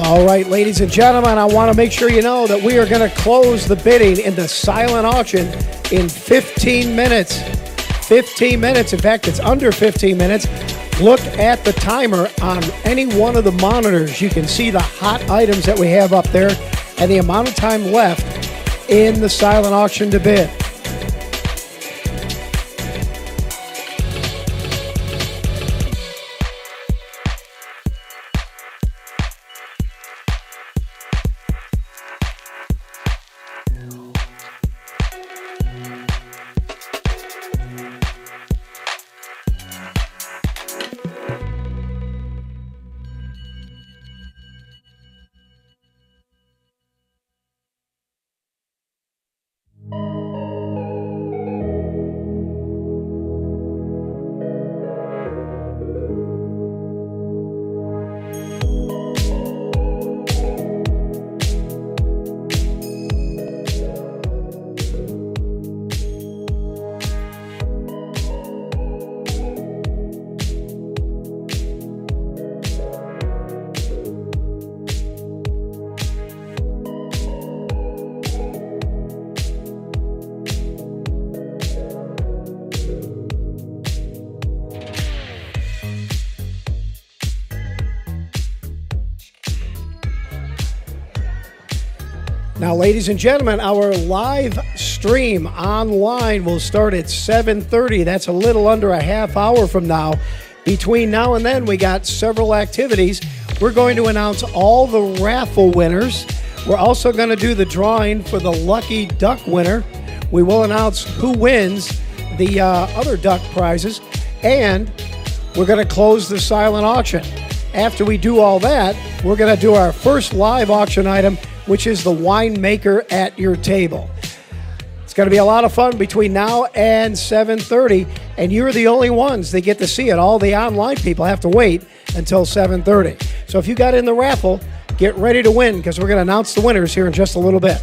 All right, ladies and gentlemen, I want to make sure you know that we are going to close the bidding in the silent auction in 15 minutes. 15 minutes. In fact, it's under 15 minutes. Look at the timer on any one of the monitors. You can see the hot items that we have up there and the amount of time left in the silent auction to bid. Now, ladies and gentlemen, our live stream online will start at 7:30. That's a little under a half hour from now. Between now and then, we got several activities. We're going to announce all the raffle winners. We're also going to do the drawing for the lucky duck winner. We will announce who wins the other duck prizes. And we're going to close the silent auction. After we do all that, we're going to do our first live auction item, which is the winemaker at your table. It's going to be a lot of fun between now and 7:30, and you're the only ones that get to see it. All the online people have to wait until 7:30. So if you got in the raffle, get ready to win, because we're going to announce the winners here in just a little bit.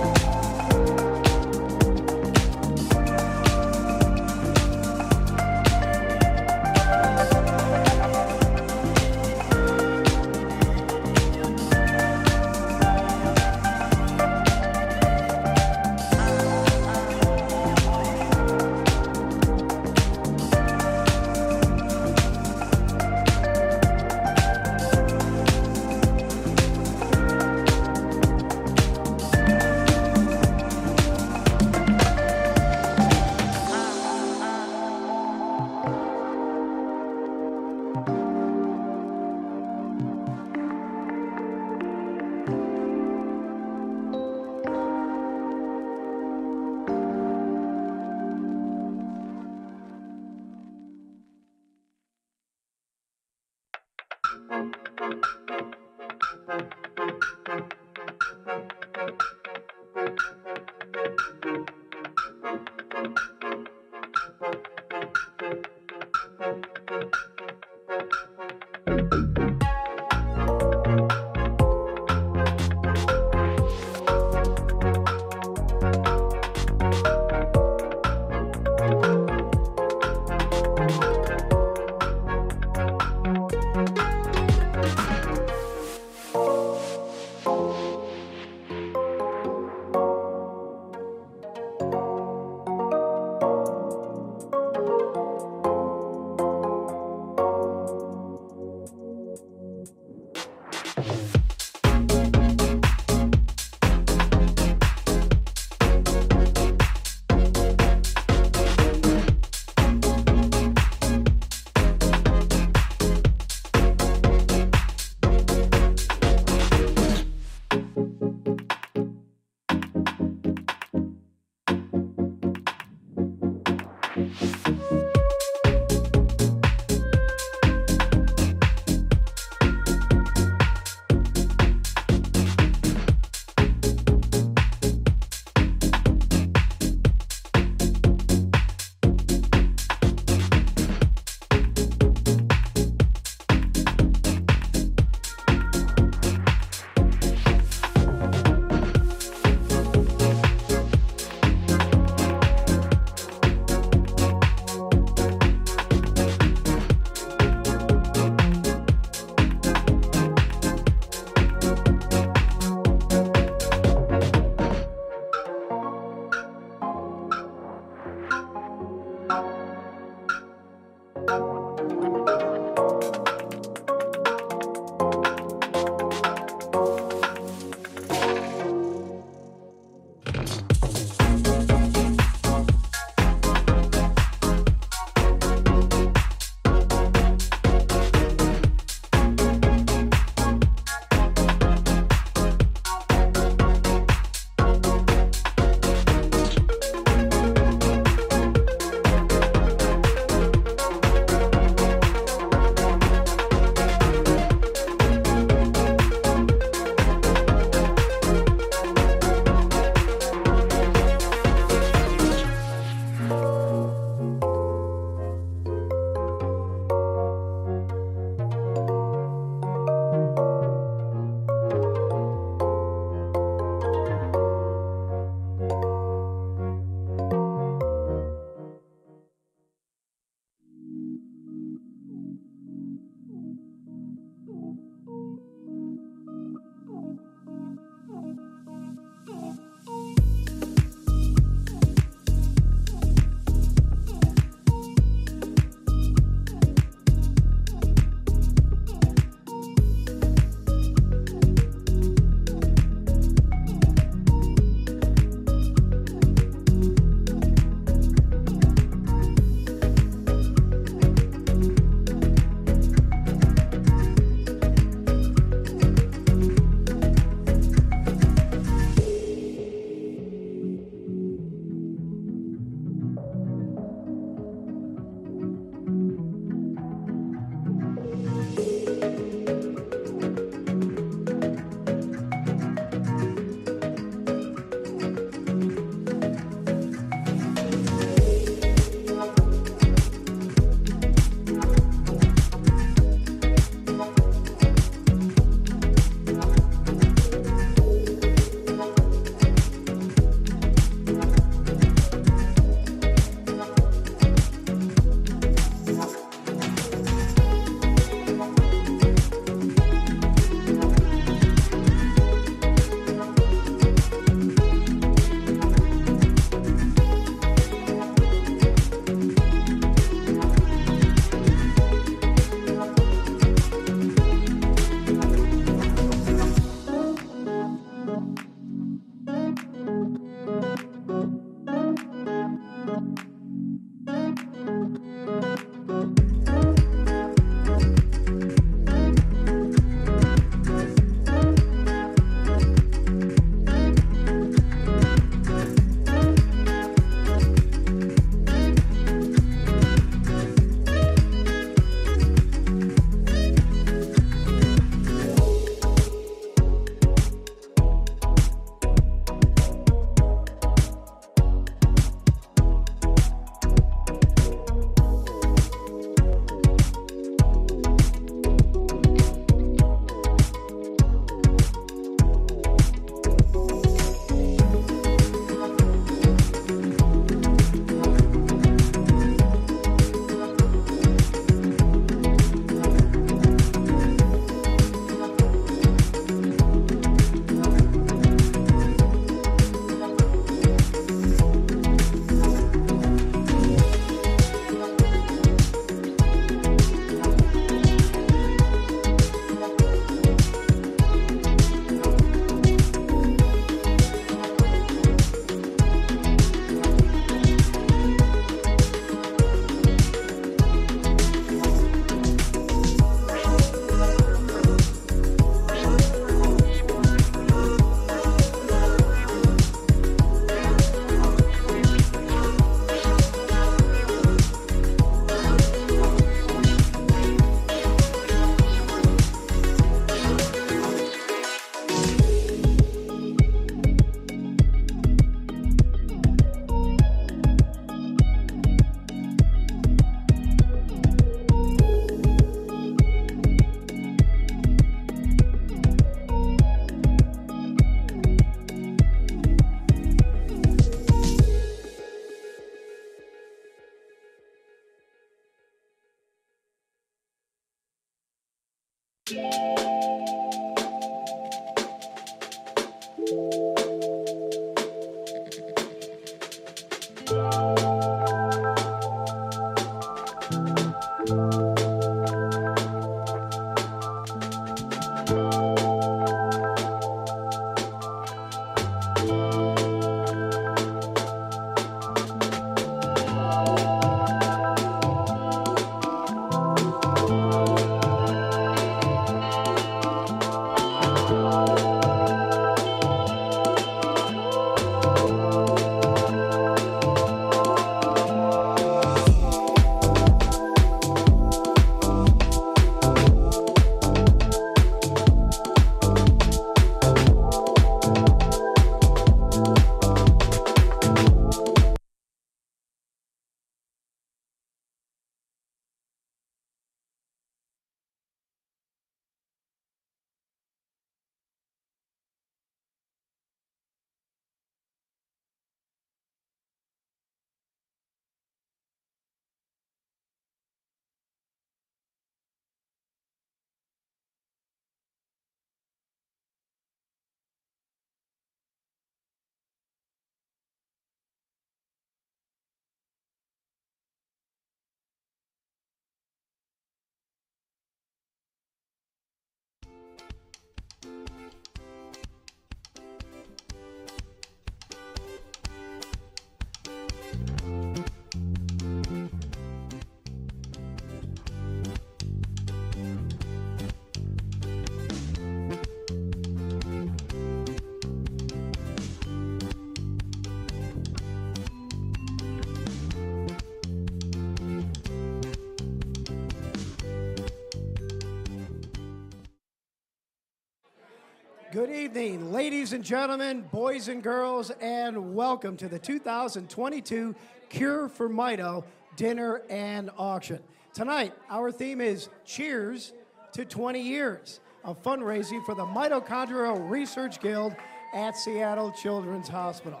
Good evening, ladies and gentlemen, boys and girls, and welcome to the 2022 Cure for Mito Dinner and Auction. Tonight, our theme is Cheers to 20 Years of Fundraising for the Mitochondrial Research Guild at Seattle Children's Hospital.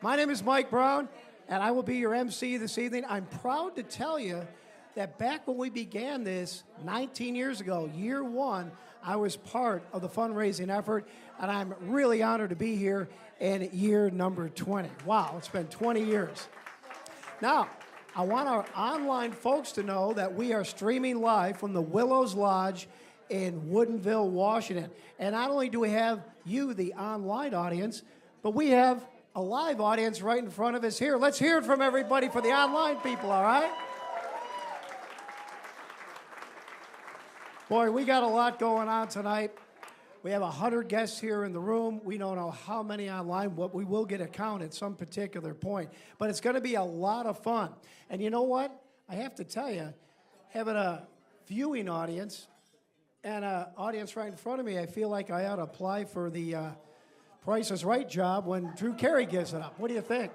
My name is Mike Brown, and I will be your MC this evening. I'm proud to tell you that back when we began this 19 years ago, year one, I was part of the fundraising effort, and I'm really honored to be here in year number 20. Wow, it's been 20 years. Now, I want our online folks to know that we are streaming live from the Willows Lodge in Woodinville, Washington. And not only do we have you, the online audience, but we have a live audience right in front of us here. Let's hear it from everybody for the online people, all right? Boy, we got a lot going on tonight. We have 100 guests here in the room. We don't know how many online, but we will get a count at some particular point. But it's going to be a lot of fun. And you know what? I have to tell you, having a viewing audience and an audience right in front of me, I feel like I ought to apply for the Price is Right job when Drew Carey gives it up. What do you think?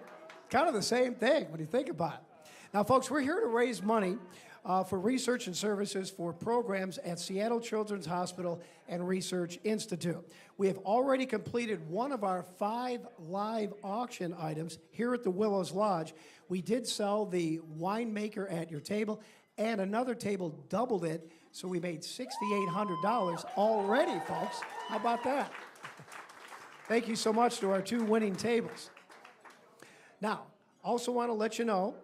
Kind of the same thing when you think about it. Now, folks, we're here to raise money for research and services for programs at Seattle Children's Hospital and Research Institute. We have already completed one of our 5 live auction items here at the Willows Lodge. We did sell the winemaker at your table, and another table doubled it, so we made $6,800 already, folks. How about that? Thank you so much to our 2 winning tables. Now, also want to let you know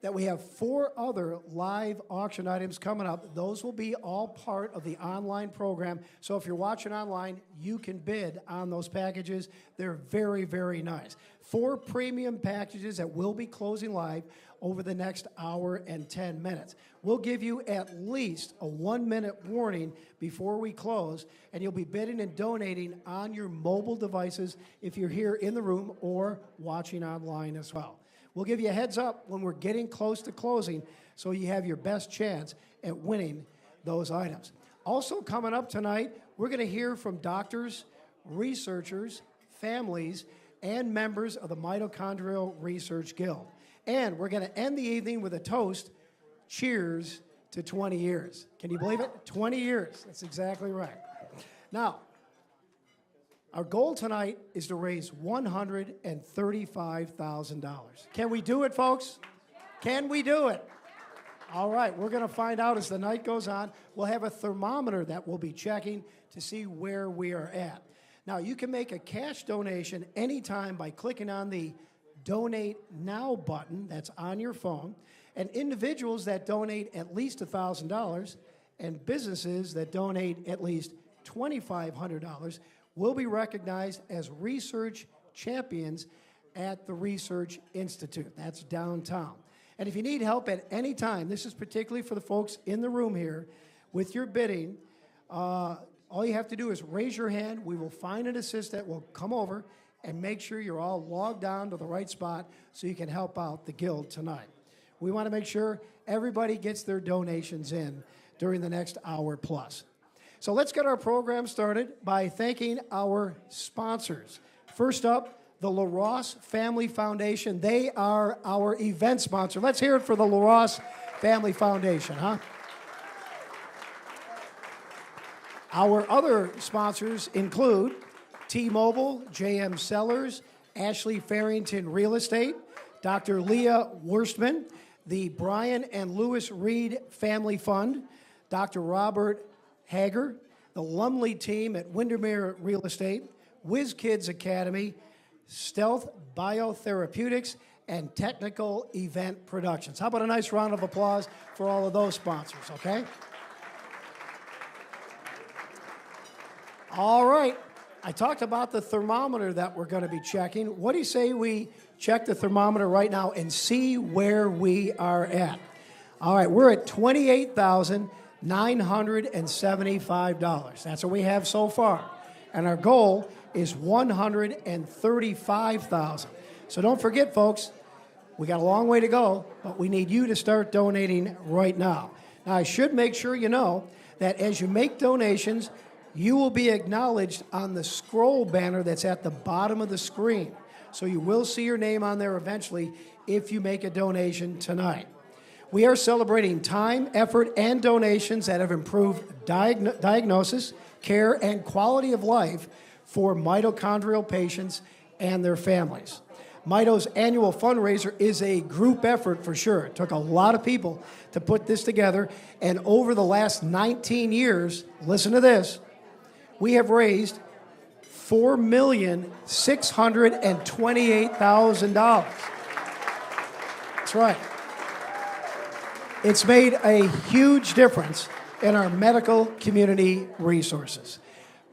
that we have 4 other live auction items coming up. Those will be all part of the online program. So if you're watching online, you can bid on those packages. They're very, very nice. 4 premium packages that will be closing live over the next hour and 10 minutes. We'll give you at least a 1-minute warning before we close, and you'll be bidding and donating on your mobile devices if you're here in the room or watching online as well. We'll give you a heads up when we're getting close to closing so you have your best chance at winning those items. Also coming up tonight, we're going to hear from doctors, researchers, families, and members of the Mitochondrial Research Guild. And we're going to end the evening with a toast, cheers to 20 years. Can you believe it? 20 years. That's exactly right. Now, our goal tonight is to raise $135,000. Can we do it, folks? Can we do it? All right, we're going to find out as the night goes on. We'll have a thermometer that we'll be checking to see where we are at. Now, you can make a cash donation anytime by clicking on the Donate Now button that's on your phone. And individuals that donate at least $1,000 and businesses that donate at least $2,500 will be recognized as research champions at the Research Institute. That's downtown. And if you need help at any time, this is particularly for the folks in the room here, with your bidding, all you have to do is raise your hand. We will find an assistant. We'll come over and make sure you're all logged on to the right spot so you can help out the Guild tonight. We want to make sure everybody gets their donations in during the next hour plus. So let's get our program started by thanking our sponsors. First up, the LaRosse Family Foundation. They are our event sponsor. Let's hear it for the LaRosse Family Foundation, huh? Our other sponsors include T-Mobile, JM Sellers, Ashley Farrington Real Estate, Dr. Leah Wurstman, the Brian and Lewis Reed Family Fund, Dr. Robert Hager, the Lumley team at Windermere Real Estate, Whiz Kids Academy, Stealth Biotherapeutics, and Technical Event Productions. How about a nice round of applause for all of those sponsors, okay? All right. I talked about the thermometer that we're going to be checking. What do you say we check the thermometer right now and see where we are at? All right, we're at $28,975. That's what we have so far. And our goal is $135,000. So don't forget, folks, we got a long way to go, but we need you to start donating right now. Now, I should make sure you know that as you make donations, you will be acknowledged on the scroll banner that's at the bottom of the screen. So you will see your name on there eventually if you make a donation tonight. We are celebrating time, effort, and donations that have improved diagnosis, care, and quality of life for mitochondrial patients and their families. Mito's annual fundraiser is a group effort for sure. It took a lot of people to put this together, and over the last 19 years, listen to this, we have raised $4,628,000. That's right. It's made a huge difference in our medical community resources.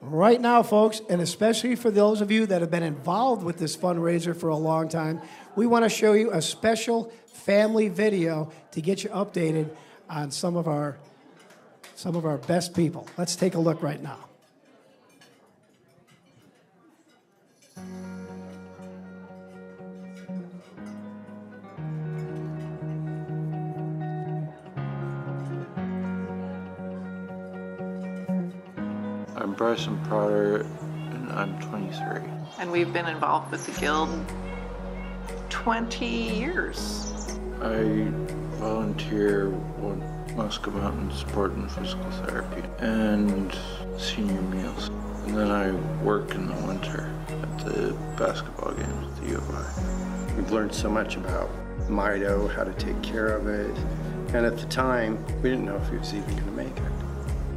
Right now, folks, and especially for those of you that have been involved with this fundraiser for a long time, we want to show you a special family video to get you updated on some of our best people. Let's take a look right now. I'm Bryson Potter, and I'm 23. And we've been involved with the Guild 20 years. I volunteer with Musca Mountain Sport and Physical Therapy and senior meals. And then I work in the winter at the basketball games at the U of I. We've learned so much about Mito, how to take care of it. And at the time, we didn't know if he was even going to make it.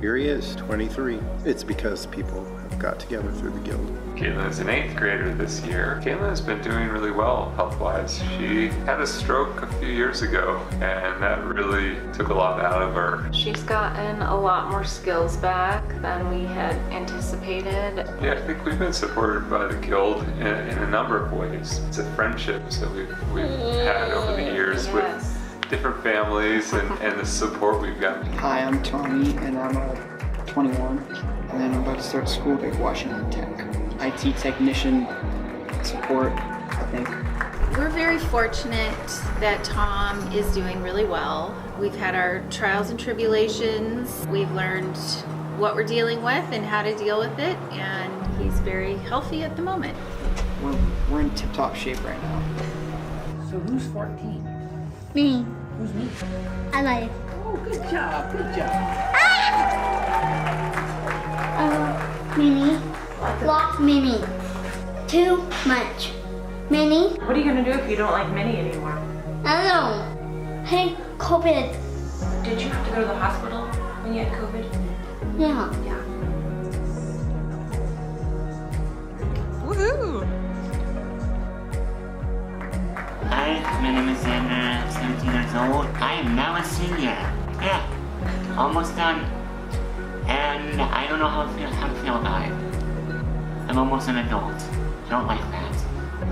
Here he is, 23. It's because people have got together through the Guild. Caitlin's an 8th grader this year. Caitlin has been doing really well health-wise. She had a stroke a few years ago, and that really took a lot out of her. She's gotten a lot more skills back than we had anticipated. Yeah, I think we've been supported by the Guild in a number of ways. It's a friendships that we've had over the years with different families and the support we've gotten. Hi, I'm Tony, and I'm 21, and then I'm about to start school at Washington Tech. IT technician support, I think. We're very fortunate that Tom is doing really well. We've had our trials and tribulations. We've learned what we're dealing with and how to deal with it, and he's very healthy at the moment. We're in tip-top shape right now. So who's 14? Me. Who's me? I like it. Oh, good job, good job. Mini. Lots Mini. Too much. Mini. What are you going to do if you don't like Minnie anymore? I don't know. Hey, COVID. Did you have to go to the hospital when you had COVID? Yeah. Yeah. Woohoo! Hi, my name is Xander. I'm 17 years old. I am now a senior. Yeah, almost done. And I don't know how to feel about it. I'm almost an adult. I don't like that.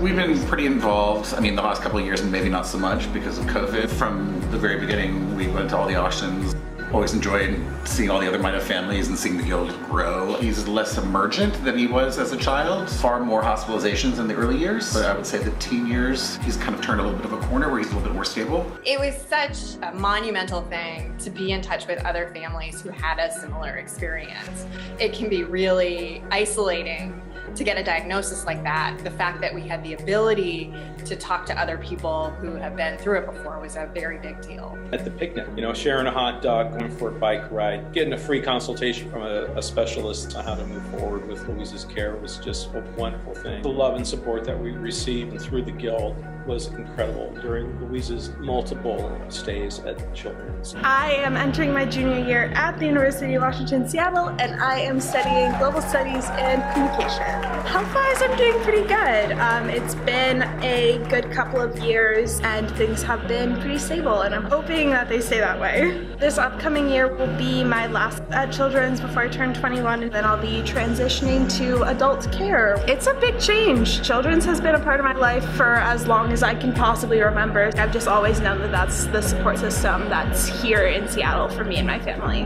We've been pretty involved, I mean, the last couple of years, and maybe not so much because of COVID. From the very beginning, we went to all the auctions. Always enjoyed seeing all the other Mito families and seeing the guild grow. He's less emergent than he was as a child. Far more hospitalizations in the early years. But I would say the teen years, he's kind of turned a little bit of a corner where he's a little bit more stable. It was such a monumental thing to be in touch with other families who had a similar experience. It can be really isolating to get a diagnosis like that. The fact that we had the ability to talk to other people who have been through it before was a very big deal. At the picnic, you know, sharing a hot dog, going for a bike ride, getting a free consultation from a specialist on how to move forward with Louise's care was just a wonderful thing. The love and support that we received and through the guild was incredible during Louise's multiple stays at Children's. I am entering my junior year at the University of Washington, Seattle, and I am studying global studies and communication. Health-wise, I'm doing pretty good. It's been a good couple of years and things have been pretty stable, and I'm hoping that they stay that way. This upcoming year will be my last at Children's before I turn 21, and then I'll be transitioning to adult care. It's a big change. Children's has been a part of my life for as long as I can possibly remember. I've just always known that that's the support system that's here in Seattle for me and my family.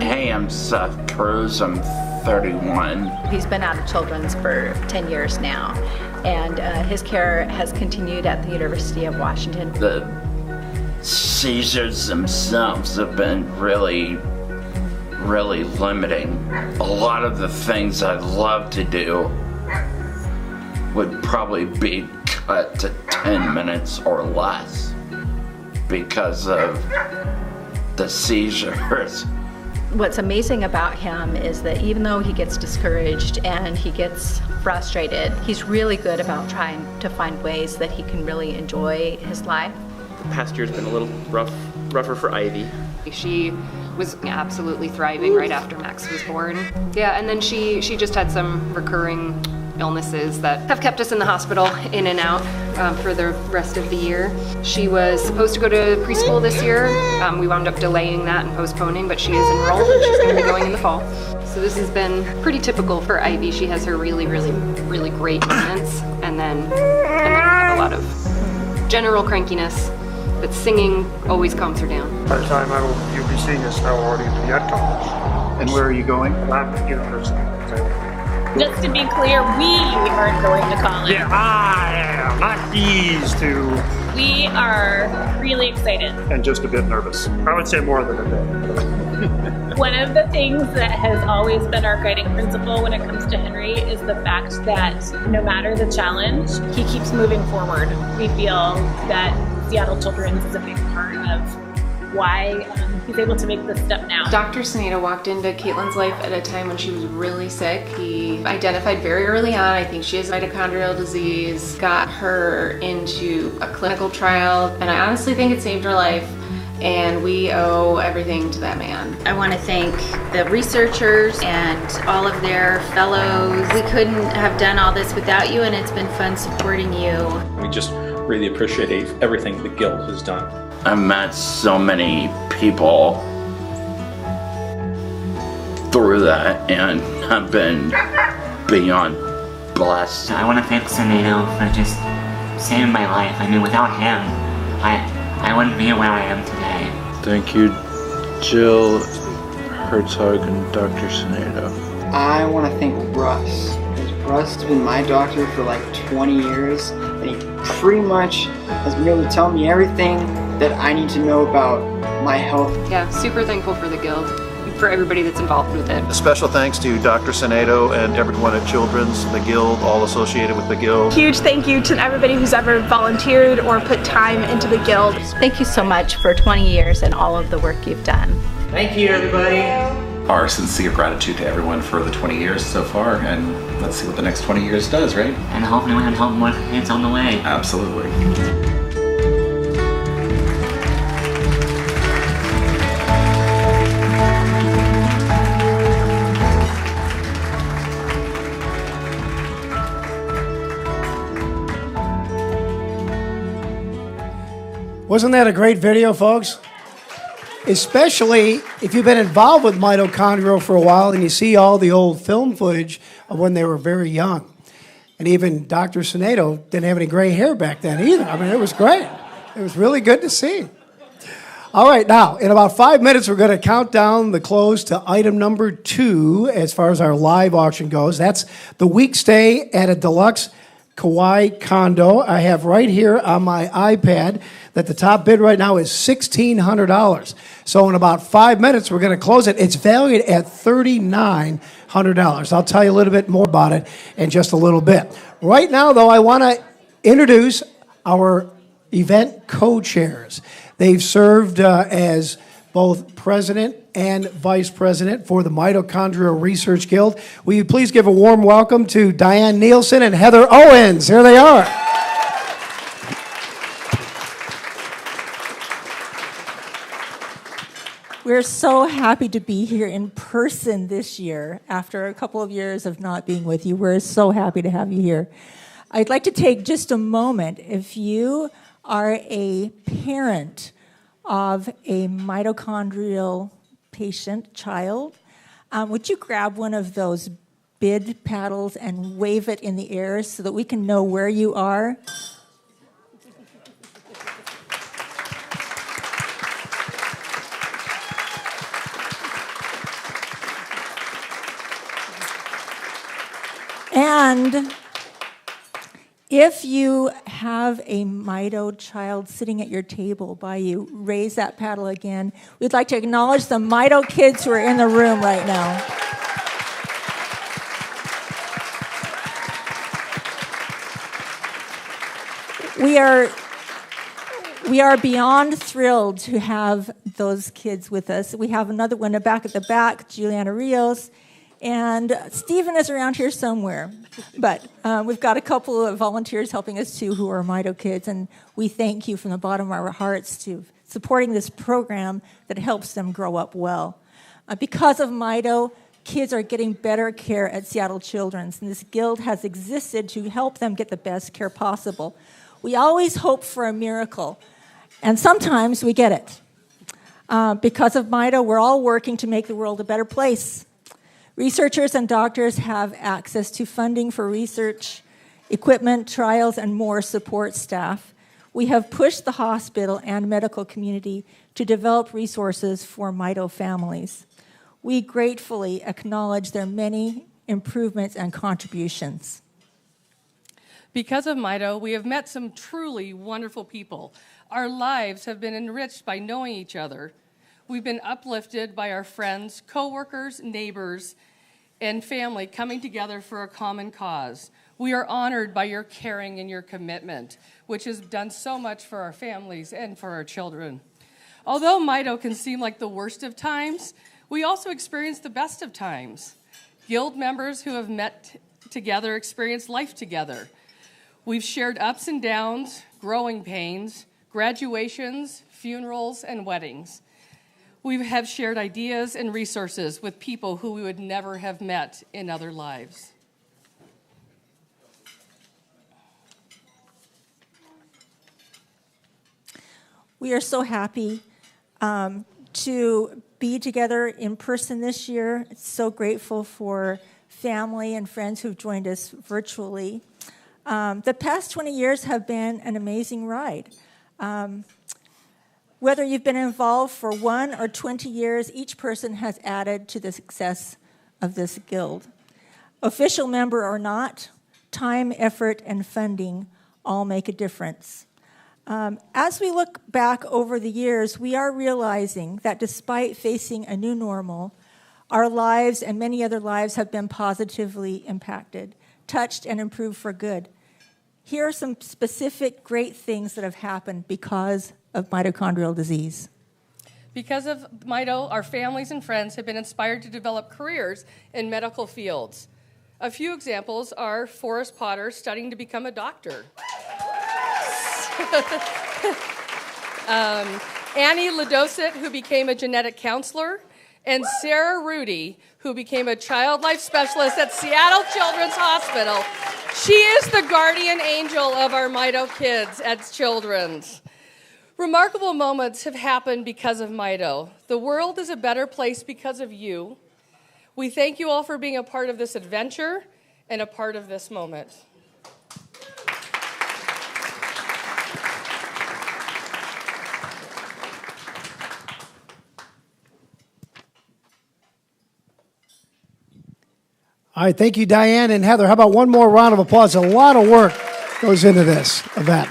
Hey, I'm Seth Cruz. I'm 31. He's been out of Children's for 10 years now, and his care has continued at the University of Washington. The seizures themselves have been really limiting. A lot of the things I'd love to do would probably be cut to 10 minutes or less because of the seizures. What's amazing about him is that even though he gets discouraged and he gets frustrated, he's really good about trying to find ways that he can really enjoy his life. The past year's been a little rougher for Ivy. She was absolutely thriving right after Max was born. Yeah, and then she just had some recurring illnesses that have kept us in the hospital in and out for the rest of the year. She was supposed to go to preschool this year. We wound up delaying that and postponing, but she is enrolled and she's going to be going in the fall. So this has been pretty typical for Ivy. She has her really great moments, and then we have a lot of general crankiness, but singing always calms her down. By the time you'll be seeing us now already at college. And where are you going? I'm at university. Just to be clear, we aren't going to college. Yeah, I am, not these two. We are really excited. And just a bit nervous. I would say more than a bit. One of the things that has always been our guiding principle when it comes to Henry is the fact that no matter the challenge, he keeps moving forward. We feel that Seattle Children's is a big part of why he's able to make this step now. Dr. Sinead walked into Caitlin's life at a time when she was really sick. He identified very early on, I think she has mitochondrial disease, got her into a clinical trial, and I honestly think it saved her life. And we owe everything to that man. I want to thank the researchers and all of their fellows. We couldn't have done all this without you, and it's been fun supporting you. We just really appreciate everything the Guild has done. I've met so many people through that, and I've been beyond blessed. I want to thank Sinead for just saving my life. I mean, without him, I wouldn't be where I am today. Thank you, Jill Herzog and Dr. Sinead. I want to thank Russ. Russ has been my doctor for like 20 years, and he pretty much has been able to tell me everything that I need to know about my health. Yeah, super thankful for the Guild, for everybody that's involved with it. A special thanks to Dr. Sinead and everyone at Children's, the Guild, all associated with the Guild. Huge thank you to everybody who's ever volunteered or put time into the Guild. Thank you so much for 20 years and all of the work you've done. Thank you, everybody. Our sincere gratitude to everyone for the 20 years so far, and let's see what the next 20 years does, right? And hopefully we can help more kids on the way. Absolutely. Wasn't that a great video, folks? Especially if you've been involved with Mitochondrial for a while and you see all the old film footage of when they were very young. And even Dr. Sinedo didn't have any gray hair back then either. I mean, it was great. It was really good to see. All right, now, in about 5 minutes, we're going to count down the close to item number 2 as far as our live auction goes. That's the week stay at a deluxe Kauai condo. I have right here on my iPad that the top bid right now is $1,600. So in about 5 minutes, we're going to close it. It's valued at $3,900. I'll tell you a little bit more about it in just a little bit. Right now, though, I want to introduce our event co-chairs. They've served as both president and vice president for the Mitochondrial Research Guild. Will you please give a warm welcome to Diane Nielsen and Heather Owens? Here they are. We're so happy to be here in person this year after a couple of years of not being with you. We're so happy to have you here. I'd like to take just a moment. If you are a parent of a mitochondrial patient child, would you grab one of those bid paddles and wave it in the air so that we can know where you are? And if you have a Mito child sitting at your table by you, raise that paddle again. We'd like to acknowledge the Mito kids who are in the room right now. We are beyond thrilled to have those kids with us. We have another one back at the back, Juliana Rios. And Stephen is around here somewhere. But we've got a couple of volunteers helping us too who are Mito kids. And we thank you from the bottom of our hearts to supporting this program that helps them grow up well. Because of Mito, kids are getting better care at Seattle Children's. And this guild has existed to help them get the best care possible. We always hope for a miracle. And sometimes we get it. Because of Mito, we're all working to make the world a better place. Researchers and doctors have access to funding for research, equipment, trials, and more support staff. We have pushed the hospital and medical community to develop resources for Mito families. We gratefully acknowledge their many improvements and contributions. Because of Mito, we have met some truly wonderful people. Our lives have been enriched by knowing each other. We've been uplifted by our friends, coworkers, neighbors, and family coming together for a common cause. We are honored by your caring and your commitment, which has done so much for our families and for our children. Although Mito can seem like the worst of times, we also experience the best of times. Guild members who have met together experience life together. We've shared ups and downs, growing pains, graduations, funerals, and weddings. We have shared ideas and resources with people who we would never have met in other lives. We are so happy to be together in person this year. So grateful for family and friends who've joined us virtually. The past 20 years have been an amazing ride. Whether you've been involved for 1 or 20 years, each person has added to the success of this guild. Official member or not, time, effort, and funding all make a difference. As we look back over the years, we are realizing that despite facing a new normal, our lives and many other lives have been positively impacted, touched, and improved for good. Here are some specific great things that have happened because of mitochondrial disease. Because of Mito, our families and friends have been inspired to develop careers in medical fields. A few examples are Forrest Potter studying to become a doctor. Annie Ledosett, who became a genetic counselor, and Sarah Rudy, who became a child life specialist at Seattle Children's Hospital. She is the guardian angel of our Mito kids at Children's. Remarkable moments have happened because of Mito. The world is a better place because of you. We thank you all for being a part of this adventure and a part of this moment. All right, thank you, Diane and Heather. How about one more round of applause? A lot of work goes into this event.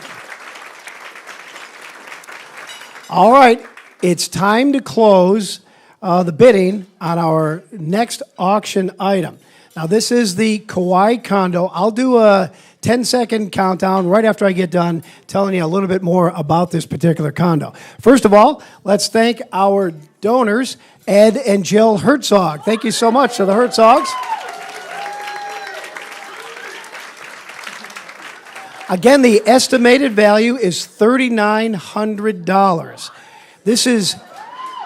All right, it's time to close the bidding on our next auction item. Now, this is the Kauai condo. I'll do a 10-second countdown right after I get done telling you a little bit more about this particular condo. First of all, let's thank our donors, Ed and Jill Herzog. Thank you so much to the Herzogs. Again, the estimated value is $3,900. This is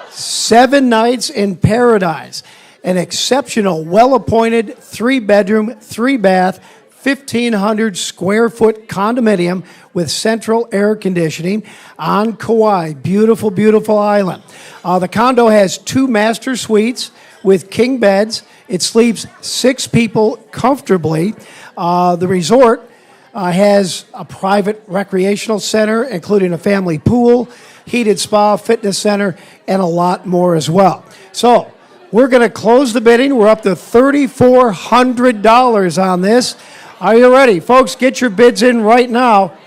7 nights in paradise. An exceptional, well-appointed 3-bedroom, 3-bath, 1,500 square foot condominium with central air conditioning on Kauai. Beautiful, beautiful island. The condo has 2 master suites with king beds. It sleeps 6 people comfortably. The resort has a private recreational center, including a family pool, heated spa, fitness center, and a lot more as well. So we're going to close the bidding. We're up to $3,400 on this. Are you ready? Folks, get your bids in right now.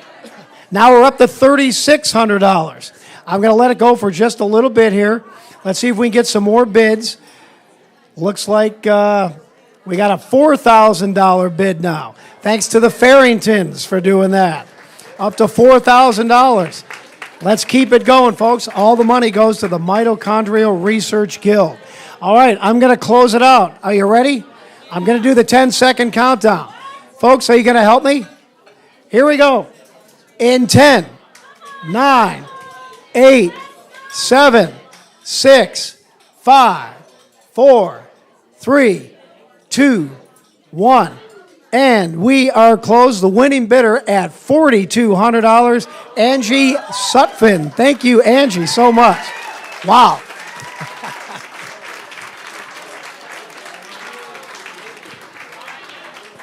Now we're up to $3,600. I'm going to let it go for just a little bit here. Let's see if we can get some more bids. Looks like we got a $4,000 bid now. Thanks to the Farringtons for doing that. Up to $4,000. Let's keep it going, folks. All the money goes to the Mitochondrial Research Guild. All right, I'm going to close it out. Are you ready? I'm going to do the 10-second countdown. Folks, are you going to help me? Here we go. In 10, 9, 8, 7, 6, 5, 4, 3, 2, 1. And we are closed. The winning bidder at $4,200, Angie Sutphin. Thank you, Angie, so much. Wow.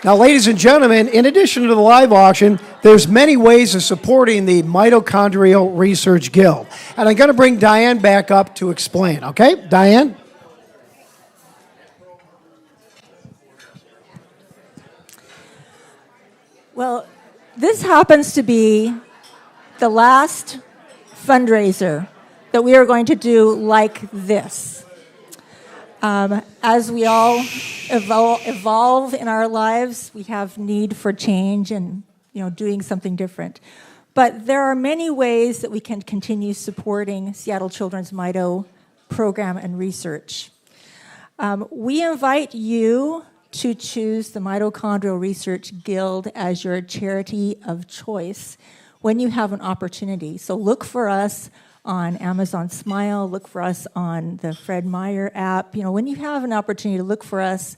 Now, ladies and gentlemen, in addition to the live auction, there's many ways of supporting the Mitochondrial Research Guild. And I'm going to bring Diane back up to explain, okay? Diane? Well, this happens to be the last fundraiser that we are going to do like this. As we all evolve in our lives, we have need for change and doing something different. But there are many ways that we can continue supporting Seattle Children's Mito program and research. We invite you to choose the Mitochondrial Research Guild as your charity of choice when you have an opportunity. So look for us on Amazon Smile, look for us on the Fred Meyer app. When you have an opportunity to look for us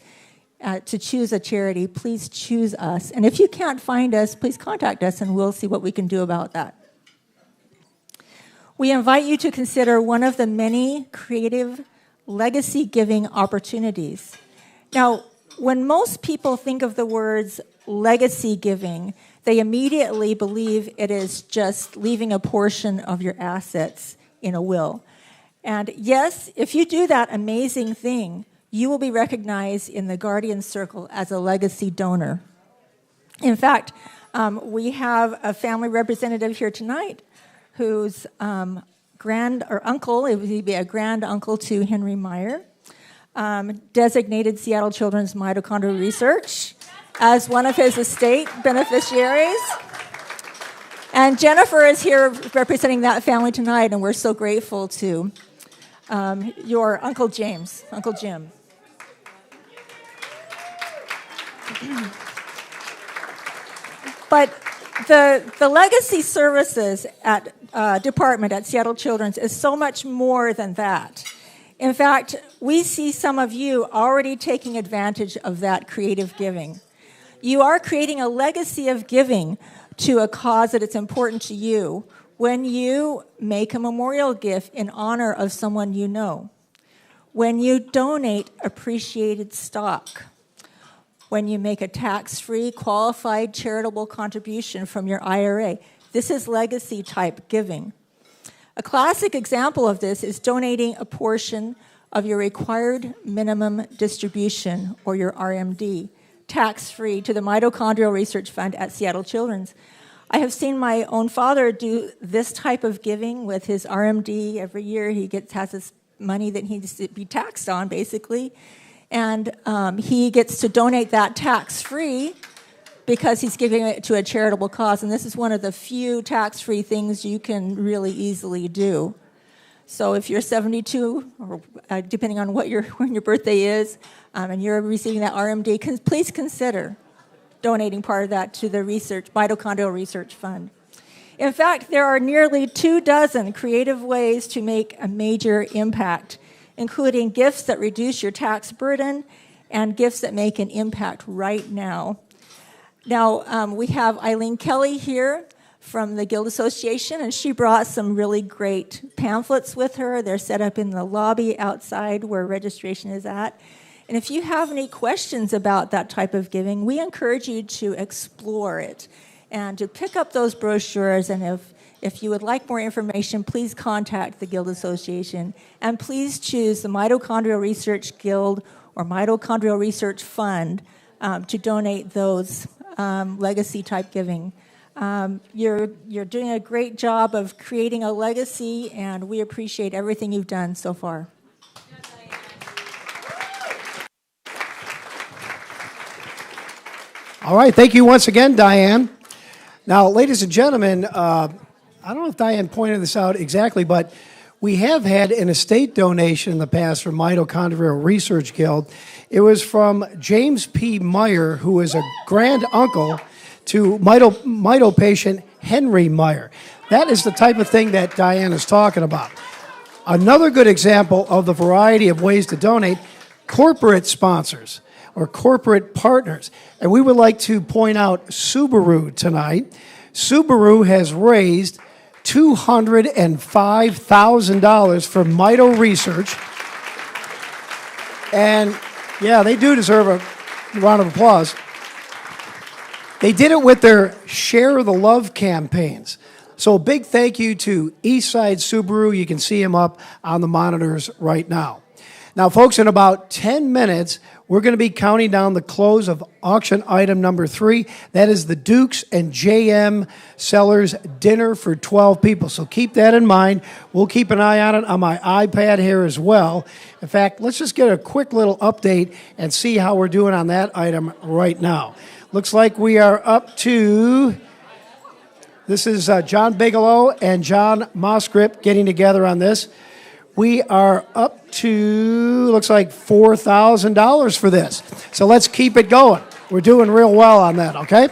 to choose a charity, please choose us. And if you can't find us, please contact us and we'll see what we can do about that. We invite you to consider one of the many creative legacy giving opportunities. Now, when most people think of the words legacy giving, they immediately believe it is just leaving a portion of your assets in a will. And yes, if you do that amazing thing, you will be recognized in the Guardian Circle as a legacy donor. In fact, we have a family representative here tonight whose grand or uncle, it would be a grand uncle to Henry Meyer, designated Seattle Children's Mitochondrial Research as one of his estate beneficiaries. And Jennifer is here representing that family tonight, and we're so grateful to your Uncle James, Uncle Jim. But the legacy services department at Seattle Children's is so much more than that. In fact, we see some of you already taking advantage of that creative giving. You are creating a legacy of giving to a cause that it's important to you when you make a memorial gift in honor of someone you know, when you donate appreciated stock, when you make a tax-free qualified charitable contribution from your IRA. This is legacy type giving. A classic example of this is donating a portion of your required minimum distribution, or your RMD, tax-free to the Mitochondrial Research Fund at Seattle Children's. I have seen my own father do this type of giving with his RMD. Every year he has his money that he needs to be taxed on, basically. And he gets to donate that tax-free because he's giving it to a charitable cause. And this is one of the few tax-free things you can really easily do. So if you're 72, or depending on when your birthday is, and you're receiving that RMD, please consider donating part of that to the Mitochondrial Research Fund. In fact, there are nearly 24 creative ways to make a major impact, including gifts that reduce your tax burden and gifts that make an impact right now. Now, we have Eileen Kelly here from the Guild Association, and she brought some really great pamphlets with her. They're set up in the lobby outside where registration is at. And if you have any questions about that type of giving, we encourage you to explore it and to pick up those brochures. And if you would like more information, please contact the Guild Association. And please choose the Mitochondrial Research Guild or Mitochondrial Research Fund to donate those legacy-type giving. You're doing a great job of creating a legacy, and we appreciate everything you've done so far. All right, thank you once again, Diane. Now, ladies and gentlemen, I don't know if Diane pointed this out exactly, but we have had an estate donation in the past from Mitochondrial Research Guild. It was from James P. Meyer, who is a grand uncle to Mito patient Henry Meyer. That is the type of thing that Diane is talking about. Another good example of the variety of ways to donate, corporate sponsors or corporate partners. And we would like to point out Subaru tonight. Subaru has raised $205,000 for Mito Research. And yeah, they do deserve a round of applause. They did it with their Share the Love campaigns. So a big thank you to Eastside Subaru. You can see them up on the monitors right now. Now, folks, in about 10 minutes, we're going to be counting down the close of auction item number 3. That is the Dukes and JM Sellers dinner for 12 people. So keep that in mind. We'll keep an eye on it on my iPad here as well. In fact, let's just get a quick little update and see how we're doing on that item right now. Looks like we are up to, this is John Bigelow and John Mosgrip getting together on this. We are up to, looks like $4,000 for this. So let's keep it going. We're doing real well on that, okay?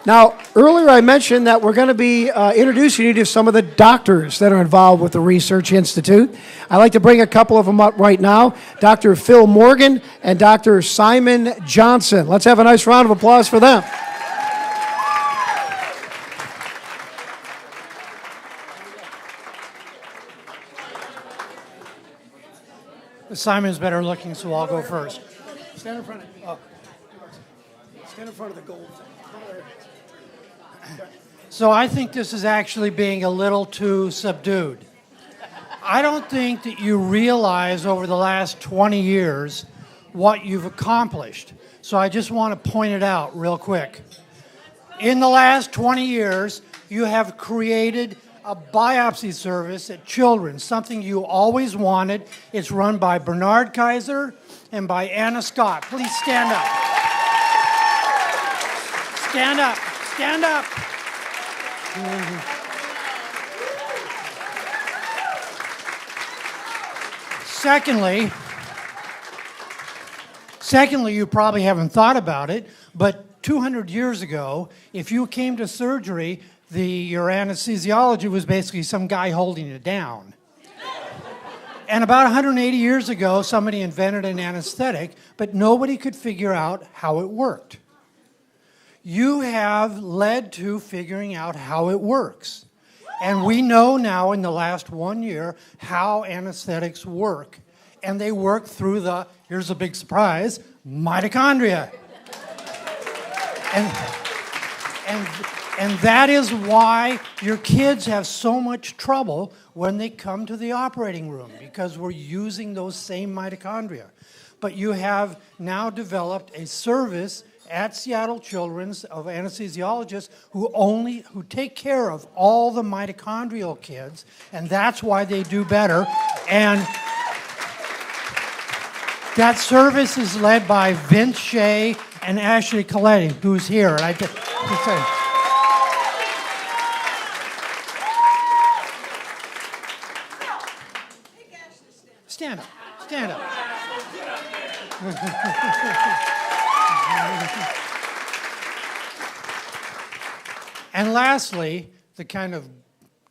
Now, earlier I mentioned that we're going to be introducing you to some of the doctors that are involved with the Research Institute. I'd like to bring a couple of them up right now, Dr. Phil Morgan and Dr. Simon Johnson. Let's have a nice round of applause for them. Simon's better looking, so I'll go first. Stand in front of stand in front of the gold thing. So I think this is actually being a little too subdued. I don't think that you realize over the last 20 years what you've accomplished. So I just want to point it out real quick. In the last 20 years, you have created a biopsy service at Children's, something you always wanted. It's run by Bernard Kaiser and by Anna Scott. Please stand up. Stand up. Stand up. Secondly, you probably haven't thought about it, but 200 years ago, if you came to surgery, your anesthesiology was basically some guy holding it down. And about 180 years ago, somebody invented an anesthetic, but nobody could figure out how it worked. You have led to figuring out how it works. And we know now in the last 1 year how anesthetics work. And they work through the, here's a big surprise, mitochondria. And that is why your kids have so much trouble when they come to the operating room, because we're using those same mitochondria. But you have now developed a service at Seattle Children's of anesthesiologists who take care of all the mitochondrial kids, and that's why they do better. And that service is led by Vince Shea and Ashley Coletti, who's here. And stand up. Stand up. And lastly, the kind of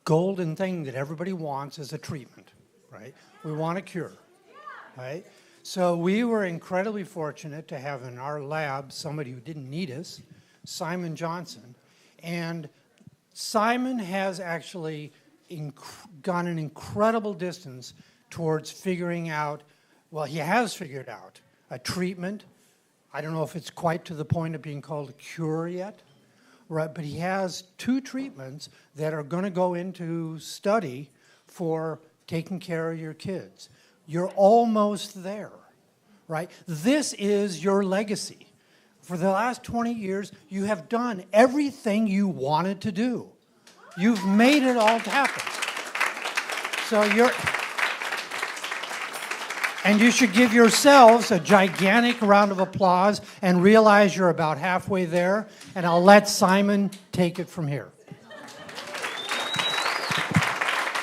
golden thing that everybody wants is a treatment, right? We want a cure, right? So we were incredibly fortunate to have in our lab somebody who didn't need us, Simon Johnson. And Simon has actually gone an incredible distance towards figuring out, well, he has figured out a treatment. I don't know if it's quite to the point of being called a cure yet, right? But he has 2 treatments that are going to go into study for taking care of your kids. You're almost there, right? This is your legacy. For the last 20 years, you have done everything you wanted to do. You've made it all happen. So and you should give yourselves a gigantic round of applause and realize you're about halfway there. And I'll let Simon take it from here.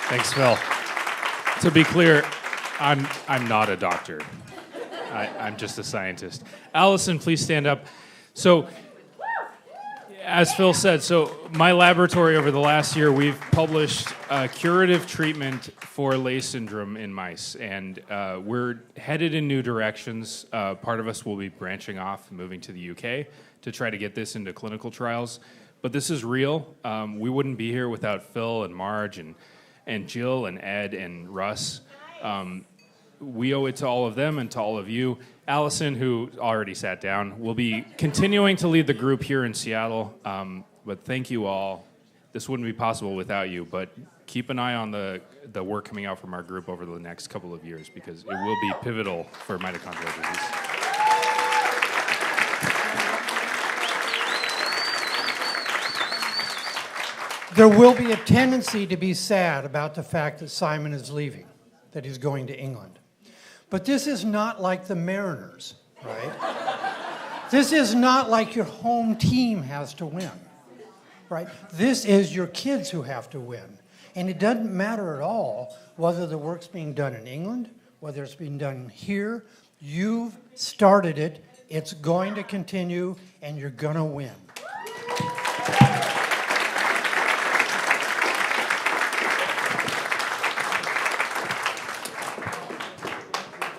Thanks, Phil. To be clear, I'm not a doctor. I'm just a scientist. Allison, please stand up. So, as Phil said, so my laboratory over the last year, we've published a curative treatment for Leigh syndrome in mice, and we're headed in new directions. Part of us will be branching off and moving to the UK to try to get this into clinical trials. But this is real. We wouldn't be here without Phil and Marge and Jill and Ed and Russ. We owe it to all of them and to all of you. Allison, who already sat down, will be continuing to lead the group here in Seattle. But thank you all. This wouldn't be possible without you, but keep an eye on the work coming out from our group over the next couple of years, because it will be pivotal for mitochondrial disease. There will be a tendency to be sad about the fact that Simon is leaving, that he's going to England. But this is not like the Mariners, right? This is not like your home team has to win, right? This is your kids who have to win. And it doesn't matter at all whether the work's being done in England, whether it's being done here. You've started it, it's going to continue, and you're going to win.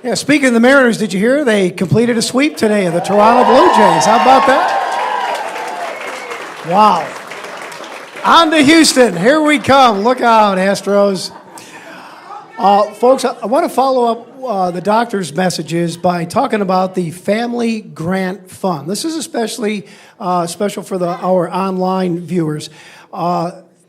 Yeah, speaking of the Mariners, did you hear they completed a sweep today of the Toronto Blue Jays? How about that? Wow. On to Houston. Here we come. Look out, Astros. Folks, I want to follow up the doctor's messages by talking about the Family Grant Fund. This is especially special for our online viewers.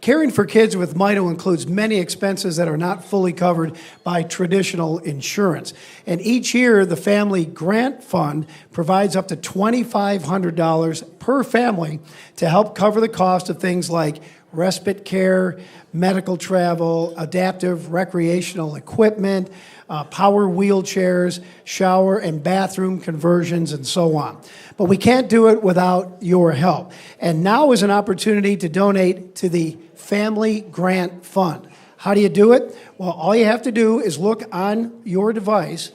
Caring for kids with Mito includes many expenses that are not fully covered by traditional insurance. And each year, the Family Grant Fund provides up to $2,500 per family to help cover the cost of things like respite care, medical travel, adaptive recreational equipment, power wheelchairs, shower and bathroom conversions, and so on. But we can't do it without your help. And now is an opportunity to donate to the Family Grant Fund. How do you do it? Well, all you have to do is look on your device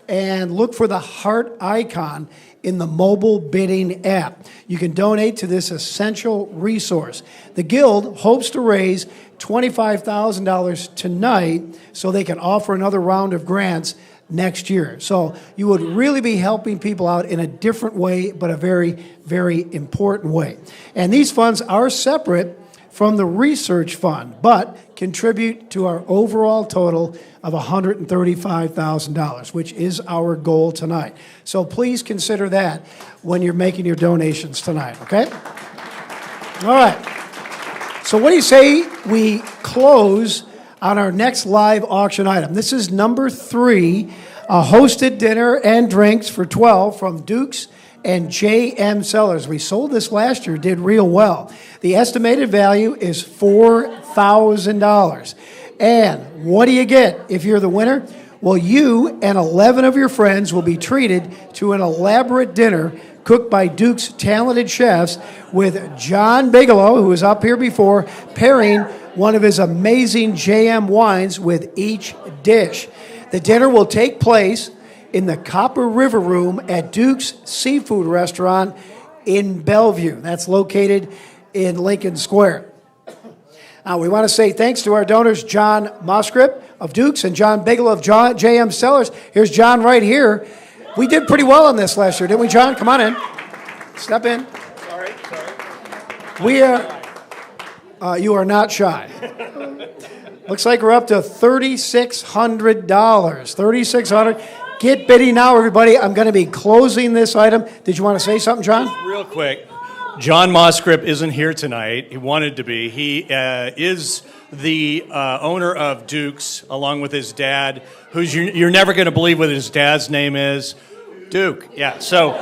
and look for the heart icon in the mobile bidding app. You can donate to this essential resource. The Guild hopes to raise $25,000 tonight so they can offer another round of grants next year. So you would really be helping people out in a different way, but a very, very important way. And these funds are separate from the research fund, but contribute to our overall total of $135,000, which is our goal tonight. So please consider that when you're making your donations tonight, okay? All right. So what do you say we close on our next live auction item? This is number 3, a hosted dinner and drinks for 12 from Duke's and J.M. Sellers. We sold this last year, did real well. The estimated value is $4,000. And what do you get if you're the winner? Well, you and 11 of your friends will be treated to an elaborate dinner cooked by Duke's talented chefs with John Bigelow, who was up here before, pairing one of his amazing JM wines with each dish. The dinner will take place in the Copper River Room at Duke's Seafood Restaurant in Bellevue. That's located in Lincoln Square. Now, we want to say thanks to our donors, John Moscrip of Duke's and John Bigelow of J.M. Sellers. Here's John right here. We did pretty well on this last year, didn't we, John? Come on in. Step in. Sorry. We are, you are not shy. Looks like we're up to $3,600. $3,600. Get bidding now, everybody. I'm going to be closing this item. Did you want to say something, John? Real quick. John Moscrip isn't here tonight. He wanted to be. He is the owner of Duke's, along with his dad, who's you're never going to believe what his dad's name is. Duke, yeah. So